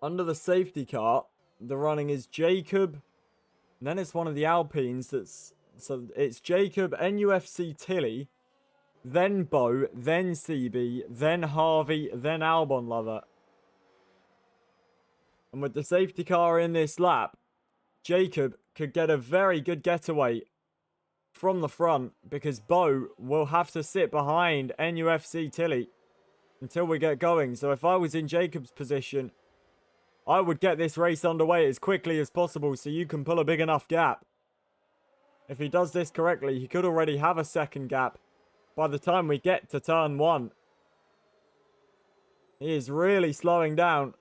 Under the safety car, the running is Jacob. And then it's one of the Alpines that's... So it's Jacob, NUFC Tilly, then Bo, then CB, then Harvey, then Albon Lover. And with the safety car in this lap, Jacob could get a very good getaway from the front because Bo will have to sit behind NUFC Tilly until we get going. So if I was in Jacob's position, I would get this race underway as quickly as possible so you can pull a big enough gap. If he does this correctly, he could already have a second gap by the time we get to turn 1. He is really slowing down.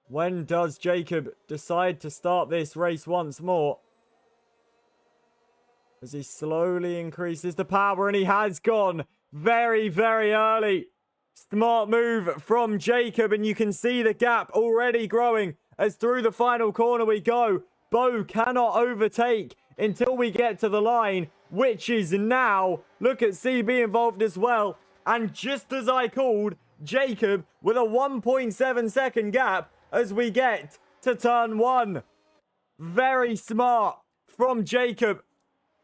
When does Jacob decide to start this race once more? As he slowly increases the power, and he has gone very, very early. Smart move from Jacob, and you can see the gap already growing as through the final corner we go. Bo cannot overtake until we get to the line, which is now. Look at CB involved as well. And just as I called, Jacob with a 1.7 second gap as we get to turn 1. Very smart from Jacob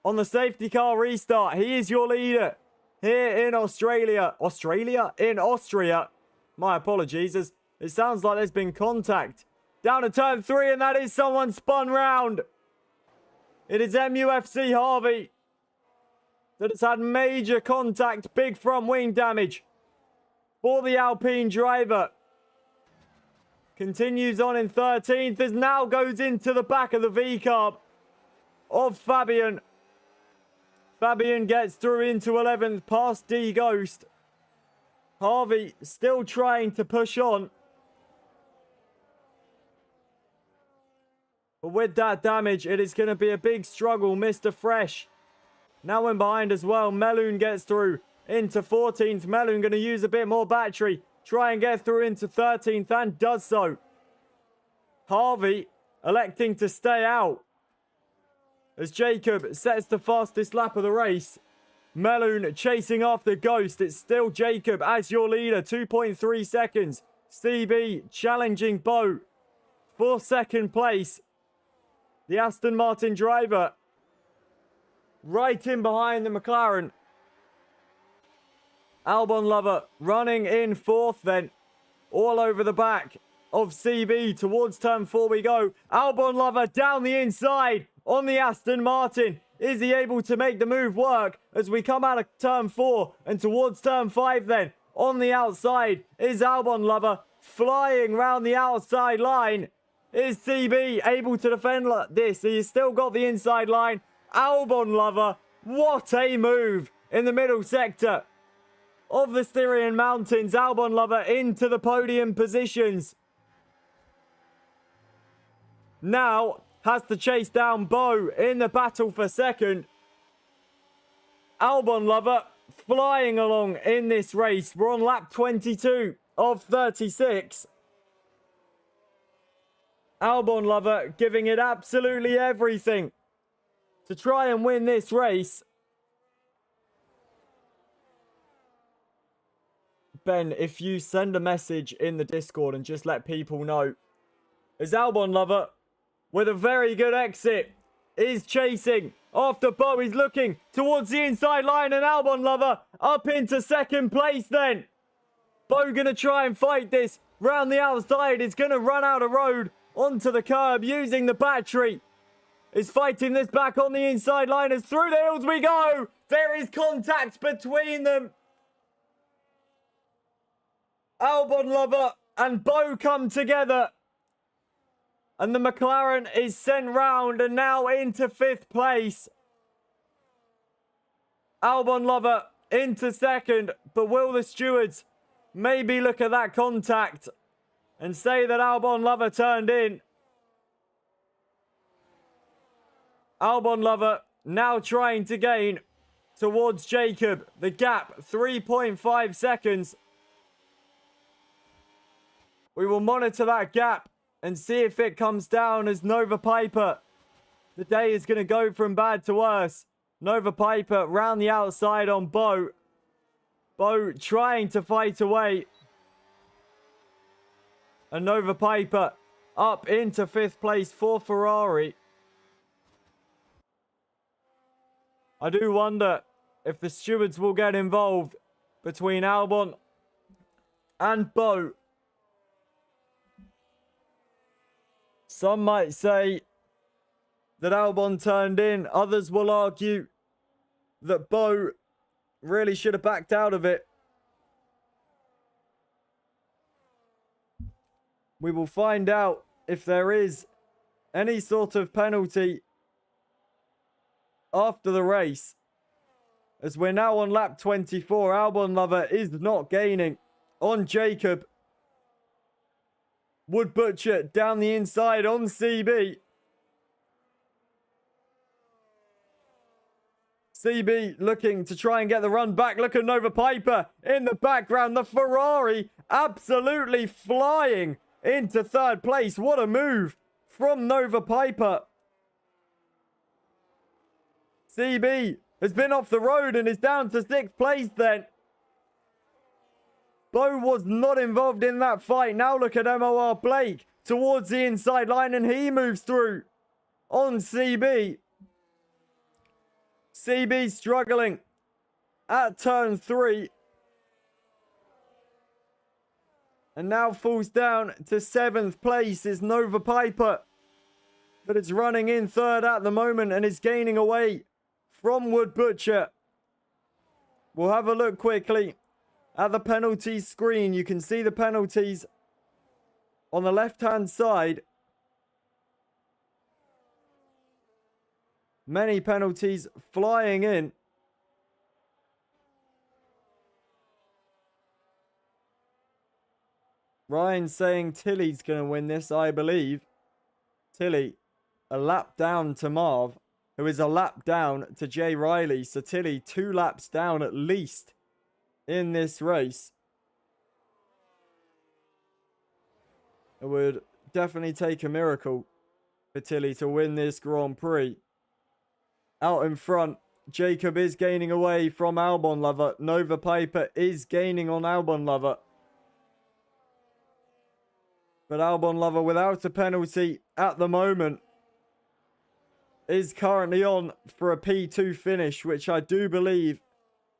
on the safety car restart. He is your leader here in Australia. In Austria. My apologies. It sounds like there's been contact down to turn 3, and that is someone spun round. It is MUFC Harvey that has had major contact, big front wing damage for the Alpine driver. Continues on in 13th as now goes into the back of the V-carb of Fabian. Fabian gets through into 11th past D Ghost. Harvey still trying to push on. But with that damage, it is going to be a big struggle. Mr. Fresh now in behind as well. Meloon gets through into 14th. Meloon going to use a bit more battery. Try and get through into 13th and does so. Harvey electing to stay out as Jacob sets the fastest lap of the race. Meloon chasing after Ghost. It's still Jacob as your leader. 2.3 seconds. CB challenging Bo for second place. The Aston Martin driver right in behind the McLaren. Albon Lover running in 4th then. All over the back of CB. Towards turn 4 we go. Albon Lover down the inside on the Aston Martin. Is he able to make the move work as we come out of turn 4 and towards turn 5 then? On the outside is Albon Lover flying round the outside line. Is CB able to defend like this? He's still got the inside line. Albon Lover, what a move in the middle sector of the Styrian Mountains. Albon Lover into the podium positions. Now has to chase down Bo in the battle for second. Albon Lover flying along in this race. We're on lap 22 of 36. Albon Lover giving it absolutely everything to try and win this race. Ben, if you send a message in the Discord and just let people know, as Albon Lover with a very good exit is chasing after Bo. He's looking towards the inside line, and Albon Lover up into second place then. Bo gonna try and fight this round the outside. Is gonna run out of road onto the curb using the battery. Is fighting this back on the inside line as through the hills we go. There is contact between them. Albon Lover and Bo come together. And the McLaren is sent round and now into 5th place. Albon Lover into second. But will the stewards maybe look at that contact and say that Albon Lover turned in? Albon Lover now trying to gain towards Jacob. The gap, 3.5 seconds. We will monitor that gap and see if it comes down as Nova Piper. The day is going to go from bad to worse. Nova Piper round the outside on Bo. Bo trying to fight away. And Nova Piper up into 5th place for Ferrari. I do wonder if the stewards will get involved between Albon and Bo. Some might say that Albon turned in. Others will argue that Bo really should have backed out of it. We will find out if there is any sort of penalty after the race. As we're now on lap 24, Albon Lover is not gaining on Jacob. Wood Butcher down the inside on CB. CB looking to try and get the run back. Look at Nova Piper in the background. The Ferrari absolutely flying into 3rd place. What a move from Nova Piper. CB has been off the road and is down to 6th place then. Bo was not involved in that fight. Now look at MOR Blake towards the inside line and he moves through on CB. CB struggling at turn 3. And now falls down to 7th place is Nova Piper. But it's running in 3rd at the moment and is gaining away from Wood Butcher. We'll have a look quickly at the penalties screen. You can see the penalties on the left-hand side. Many penalties flying in. Ryan saying Tilly's going to win this, I believe. Tilly, a lap down to Marv, who is a lap down to Jay Riley. So Tilly, 2 laps down at least in this race. It would definitely take a miracle for Tilly to win this Grand Prix. Out in front, Jacob is gaining away from Albon Lover. Nova Piper is gaining on Albon Lover. But Albon Lover, without a penalty at the moment, is currently on for a P2 finish, which I do believe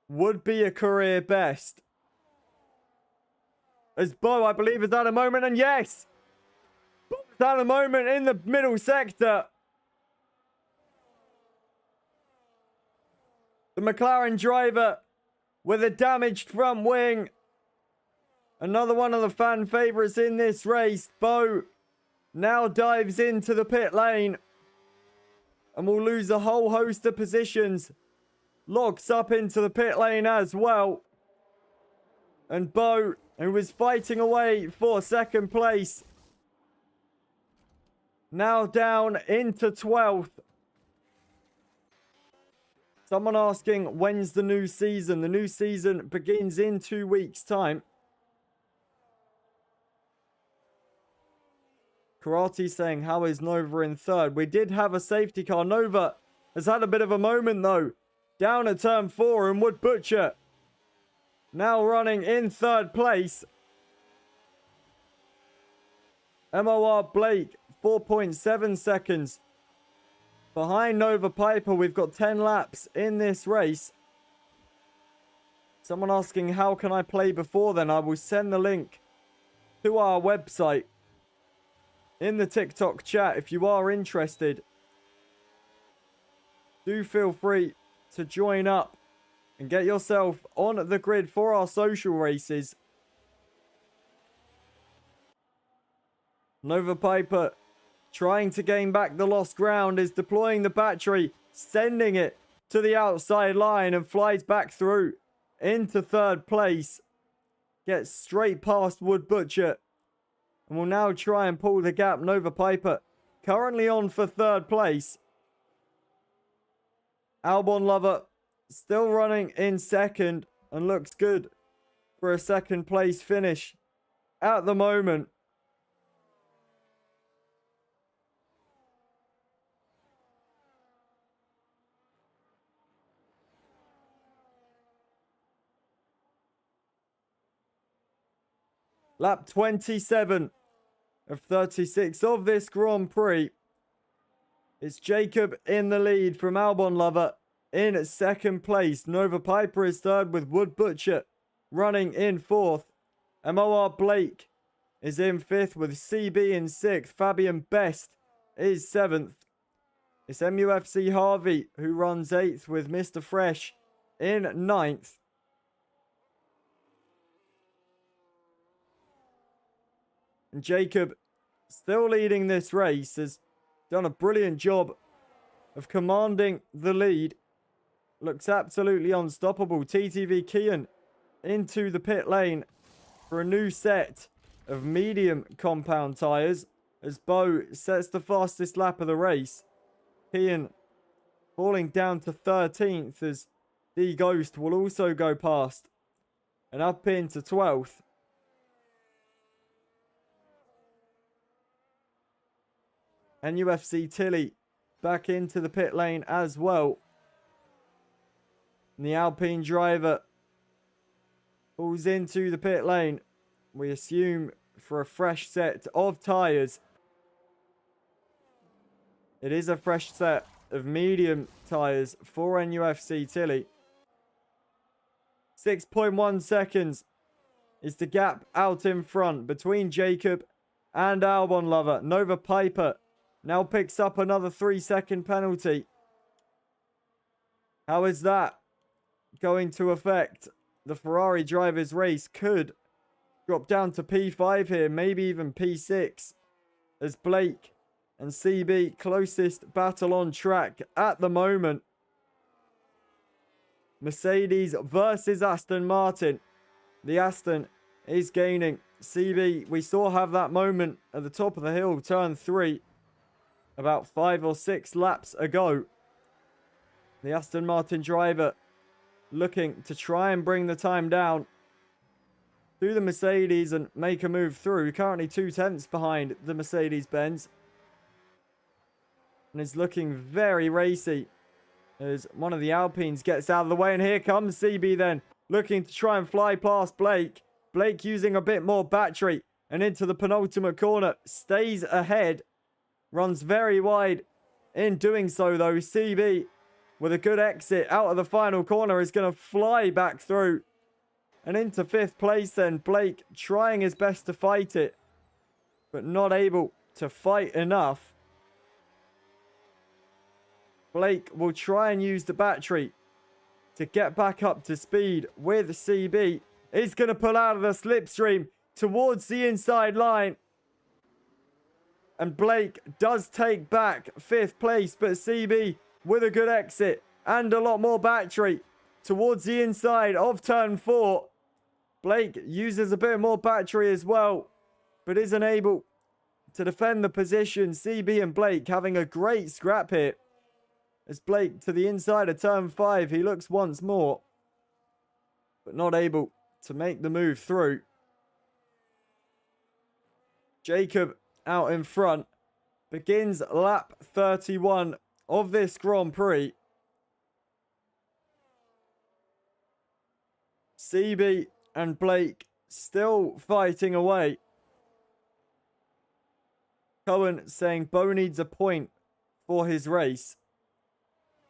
would be a career best. As Bo, I believe, is at a moment, and yes! Bo's at a moment in the middle sector. The McLaren driver with a damaged front wing. Another one of the fan favourites in this race. Bo now dives into the pit lane. And will lose a whole host of positions. Locks up into the pit lane as well. And Bo, who was fighting away for 2nd place, now down into 12th. Someone asking, when's the new season? The new season begins in 2 weeks' time. Karate saying, how is Nova in 3rd? We did have a safety car. Nova has had a bit of a moment, though. Down at turn 4, and Wood Butcher now running in 3rd place. MOR Blake, 4.7 seconds. Behind Nova Piper, we've got 10 laps in this race. Someone asking, how can I play before then? I will send the link to our website in the TikTok chat if you are interested. Do feel free to join up and get yourself on the grid for our social races. Nova Piper trying to gain back the lost ground, is deploying the battery, sending it to the outside line and flies back through into 3rd place. Gets straight past Wood Butcher and will now try and pull the gap. Nova Piper currently on for 3rd place. Albon Lover still running in 2nd and looks good for a 2nd place finish at the moment. Lap 27 of 36 of this Grand Prix. It's Jacob in the lead from Albon Lover in second place. Nova Piper is third with Wood Butcher running in fourth. MOR Blake is in fifth with CB in sixth. Fabian Best is seventh. It's MUFC Harvey who runs eighth with Mr. Fresh in ninth. And Jacob, still leading this race, has done a brilliant job of commanding the lead. Looks absolutely unstoppable. TTV Kian into the pit lane for a new set of medium compound tyres as Bo sets the fastest lap of the race. Kian falling down to 13th as D Ghost will also go past and up into 12th. And UFC Tilly back into the pit lane as well. And the Alpine driver pulls into the pit lane. We assume for a fresh set of tyres. It is a fresh set of medium tyres for NUFC Tilly. 6.1 seconds is the gap out in front between Jacob and Albon Lover. Nova Piper now picks up another 3-second penalty. How is that going to affect the Ferrari driver's race? Could drop down to P5 here, maybe even P6, as Blake and CB closest battle on track at the moment. Mercedes versus Aston Martin. The Aston is gaining. CB, we saw have that moment at the top of the hill, turn 3, about 5 or 6 laps ago. The Aston Martin driver looking to try and bring the time down to the Mercedes and make a move through. Currently 2/10 behind the Mercedes-Benz. And is looking very racy as one of the Alpines gets out of the way. And here comes CB then, looking to try and fly past Blake. Blake using a bit more battery and into the penultimate corner. Stays ahead. Runs very wide in doing so though. CB with a good exit out of the final corner is going to fly back through. And into 5th place then. Blake trying his best to fight it, but not able to fight enough. Blake will try and use the battery to get back up to speed with CB. He's going to pull out of the slipstream towards the inside line. And Blake does take back 5th place, but CB with a good exit and a lot more battery towards the inside of turn 4. Blake uses a bit more battery as well, but isn't able to defend the position. CB and Blake having a great scrap here. As Blake to the inside of turn 5, he looks once more, but not able to make the move through. Jacob out in front begins lap 31 of this Grand Prix. CB and Blake still fighting away. Cohen saying Bo needs a point for his race.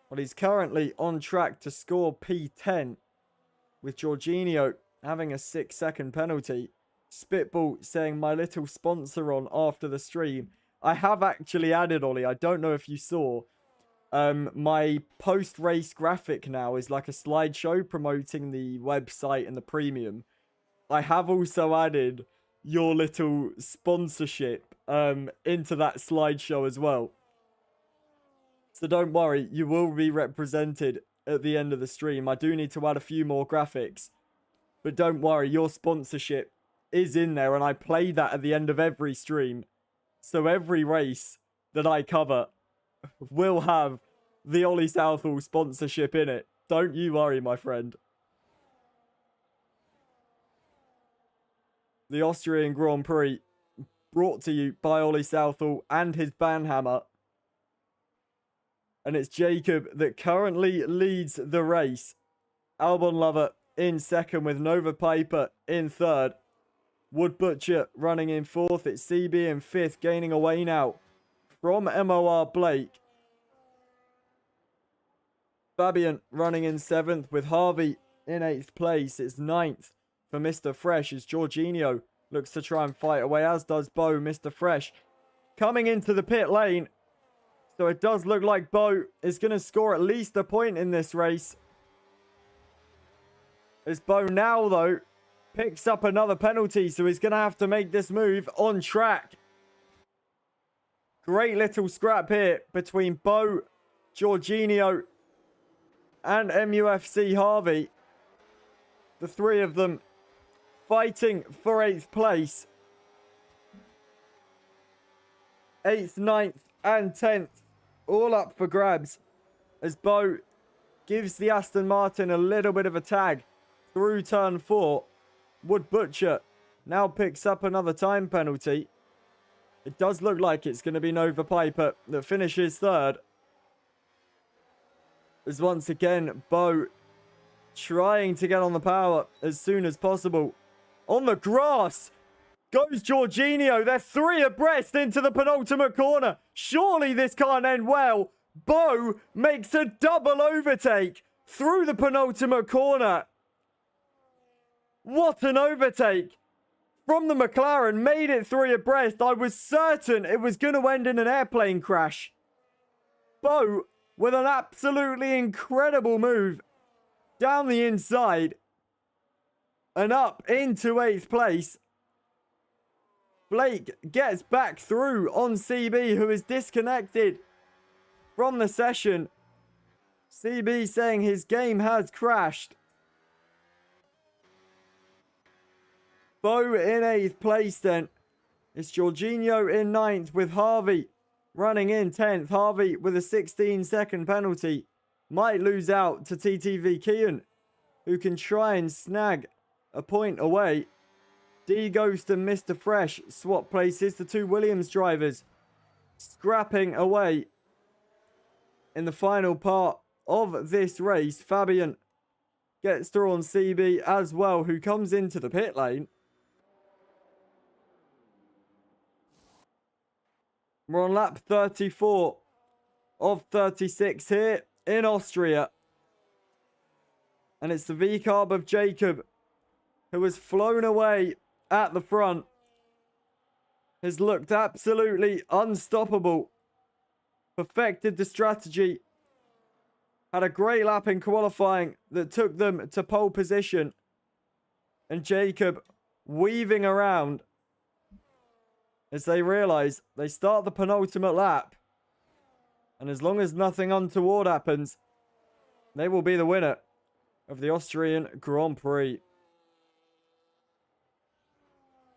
Well, he's currently on track to score P10 with Jorginho having a 6-second penalty. Spitball saying my little sponsor on after the stream. I have actually added, Ollie, I don't know if you saw, my post-race graphic now is like a slideshow promoting the website and the premium. I have also added your little sponsorship into that slideshow as well. So don't worry, you will be represented at the end of the stream. I do need to add a few more graphics. But don't worry, your sponsorship is in there, and I play that at the end of every stream. So every race that I cover will have the Ollie Southall sponsorship in it. Don't you worry, my friend. The Austrian Grand Prix brought to you by Ollie Southall and his Banhammer. And it's Jacob that currently leads the race. Albon Lover in second with Nova Piper in third. Wood Butcher running in 4th. It's CB in 5th, gaining away now from MOR Blake. Fabian running in 7th with Harvey in 8th place. It's 9th for Mr. Fresh as Jorginho looks to try and fight away, as does Bo. Mr. Fresh coming into the pit lane. So it does look like Bo is going to score at least a point in this race. As Bo now, though, picks up another penalty, so he's going to have to make this move on track. Great little scrap here between Bo, Jorginho, and MUFC Harvey. The three of them fighting for 8th place. 8th, 9th, and 10th. All up for grabs. As Bo gives the Aston Martin a little bit of a tag through turn 4. Wood Butcher now picks up another time penalty. It does look like it's going to be Nova Piper that finishes 3rd. As once again, Bo trying to get on the power as soon as possible. On the grass goes Jorginho. They're 3 abreast into the penultimate corner. Surely this can't end well. Bo makes a double overtake through the penultimate corner. What an overtake from the McLaren. Made it 3 abreast. I was certain it was going to end in an airplane crash. Bo with an absolutely incredible move down the inside and up into 8th place. Blake gets back through on CB, who is disconnected from the session. CB saying his game has crashed. Bo in 8th place then. It's Jorginho in 9th with Harvey running in 10th. Harvey with a 16-second penalty. Might lose out to TTV Kian, who can try and snag a point away. D Ghost and Mr. Fresh swap places. The 2 Williams drivers scrapping away in the final part of this race. Fabian gets through on CB as well, who comes into the pit lane. We're on lap 34 of 36 here in Austria. And it's the V-carb of Jacob, who has flown away at the front. Has looked absolutely unstoppable. Perfected the strategy. Had a great lap in qualifying that took them to pole position. And Jacob weaving around as they realise they start the penultimate lap. And as long as nothing untoward happens, they will be the winner of the Austrian Grand Prix.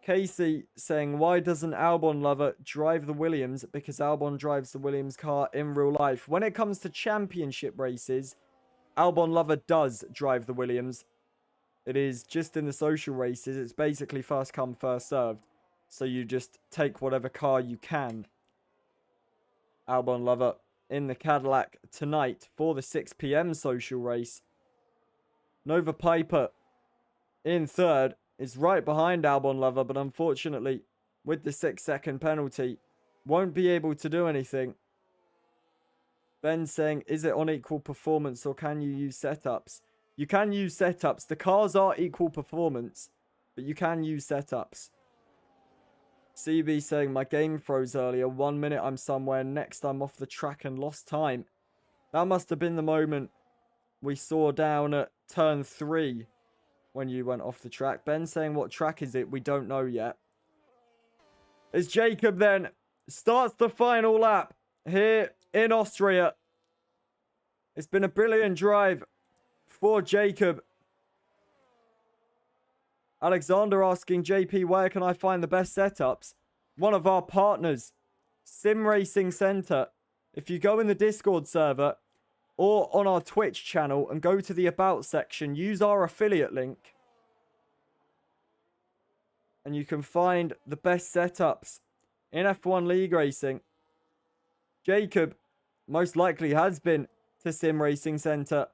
Casey saying, why doesn't Albon Lover drive the Williams? Because Albon drives the Williams car in real life. When it comes to championship races, Albon Lover does drive the Williams. It is just in the social races. It's basically first come, first served. So you just take whatever car you can. Albon Lover in the Cadillac tonight for the 6 p.m. social race. Nova Piper in 3rd is right behind Albon Lover, but unfortunately, with the 6-second penalty, won't be able to do anything. Ben saying, is it on equal performance or can you use setups? You can use setups. The cars are equal performance, but you can use setups. CB saying, my game froze earlier. 1 minute I'm somewhere, next I'm off the track and lost time. That must have been the moment we saw down at turn 3 when you went off the track. Ben saying, what track is it? We don't know yet. As Jacob then starts the final lap here in Austria. It's been a brilliant drive for Jacob. Alexander asking, JP, where can I find the best setups? One of our partners, Sim Racing Center. If you go in the Discord server or on our Twitch channel and go to the About section, use our affiliate link. And you can find the best setups in F1 League Racing. Jacob most likely has been to Sim Racing Center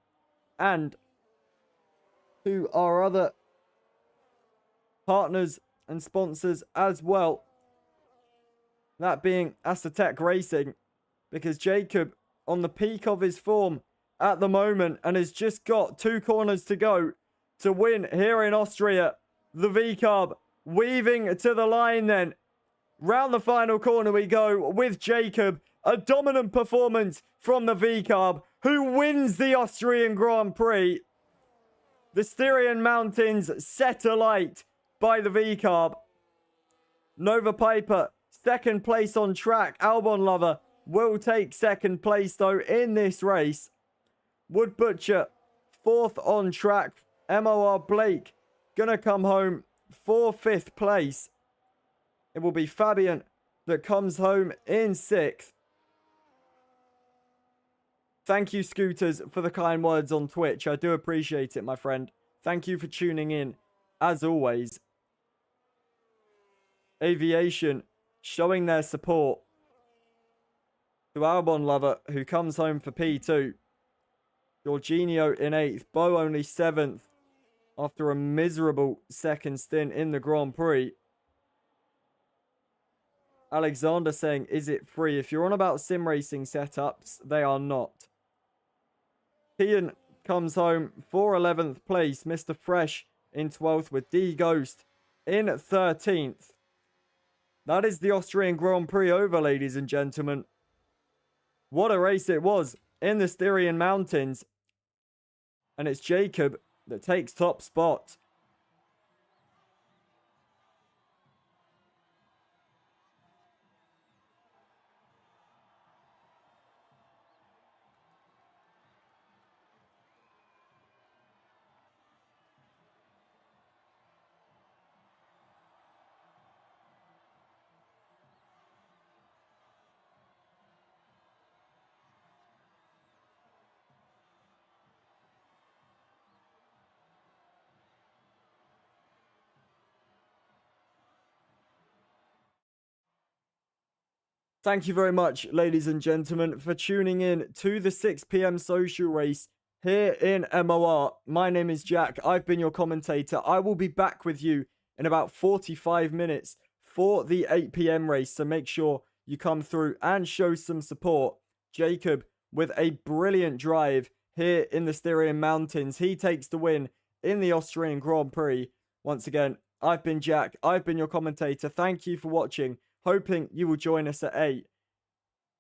and to our other partners and sponsors as well. That being Assetec Racing, because Jacob, on the peak of his form at the moment, and has just got 2 corners to go to win here in Austria. The V-Carb weaving to the line then. Round the final corner we go with Jacob. A dominant performance from the V-Carb, who wins the Austrian Grand Prix. The Styrian Mountains set alight by the V-Carb. Nova Piper, second place on track. Albon Lover will take second place though in this race. Wood Butcher, 4th on track. MOR Blake, gonna come home for 5th place. It will be Fabian that comes home in 6th. Thank you, Scooters, for the kind words on Twitch. I do appreciate it, my friend. Thank you for tuning in, as always. Aviation showing their support to Albon Lover, who comes home for P2. Jorginho in 8th. Bo only 7th after a miserable second stint in the Grand Prix. Alexander saying, is it free? If you're on about sim racing setups, they are not. Ian comes home for 11th place. Mr. Fresh in 12th with D Ghost in 13th. That is the Austrian Grand Prix over, ladies and gentlemen. What a race it was in the Styrian Mountains. And it's Jacob that takes top spot. Thank you very much, ladies and gentlemen, for tuning in to the 6 p.m. social race here in MOR. My name is Jack. I've been your commentator. I will be back with you in about 45 minutes for the 8 p.m. race, so make sure you come through and show some support. Jacob with a brilliant drive here in the Styrian Mountains. He takes the win in the Austrian Grand Prix. Once again, I've been Jack. I've been your commentator. Thank you for watching. Hoping you will join us at 8.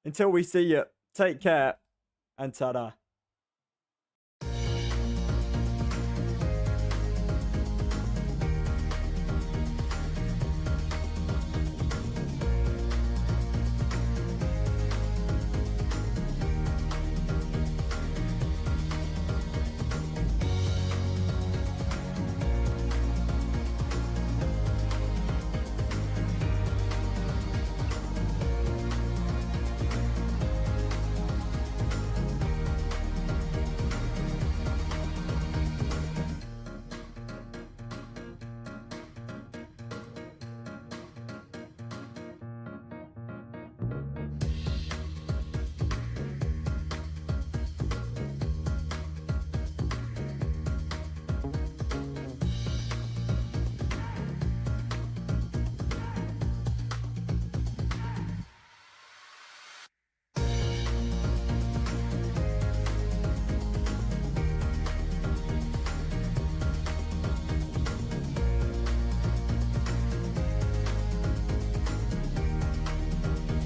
Until we see you, take care and ta-da.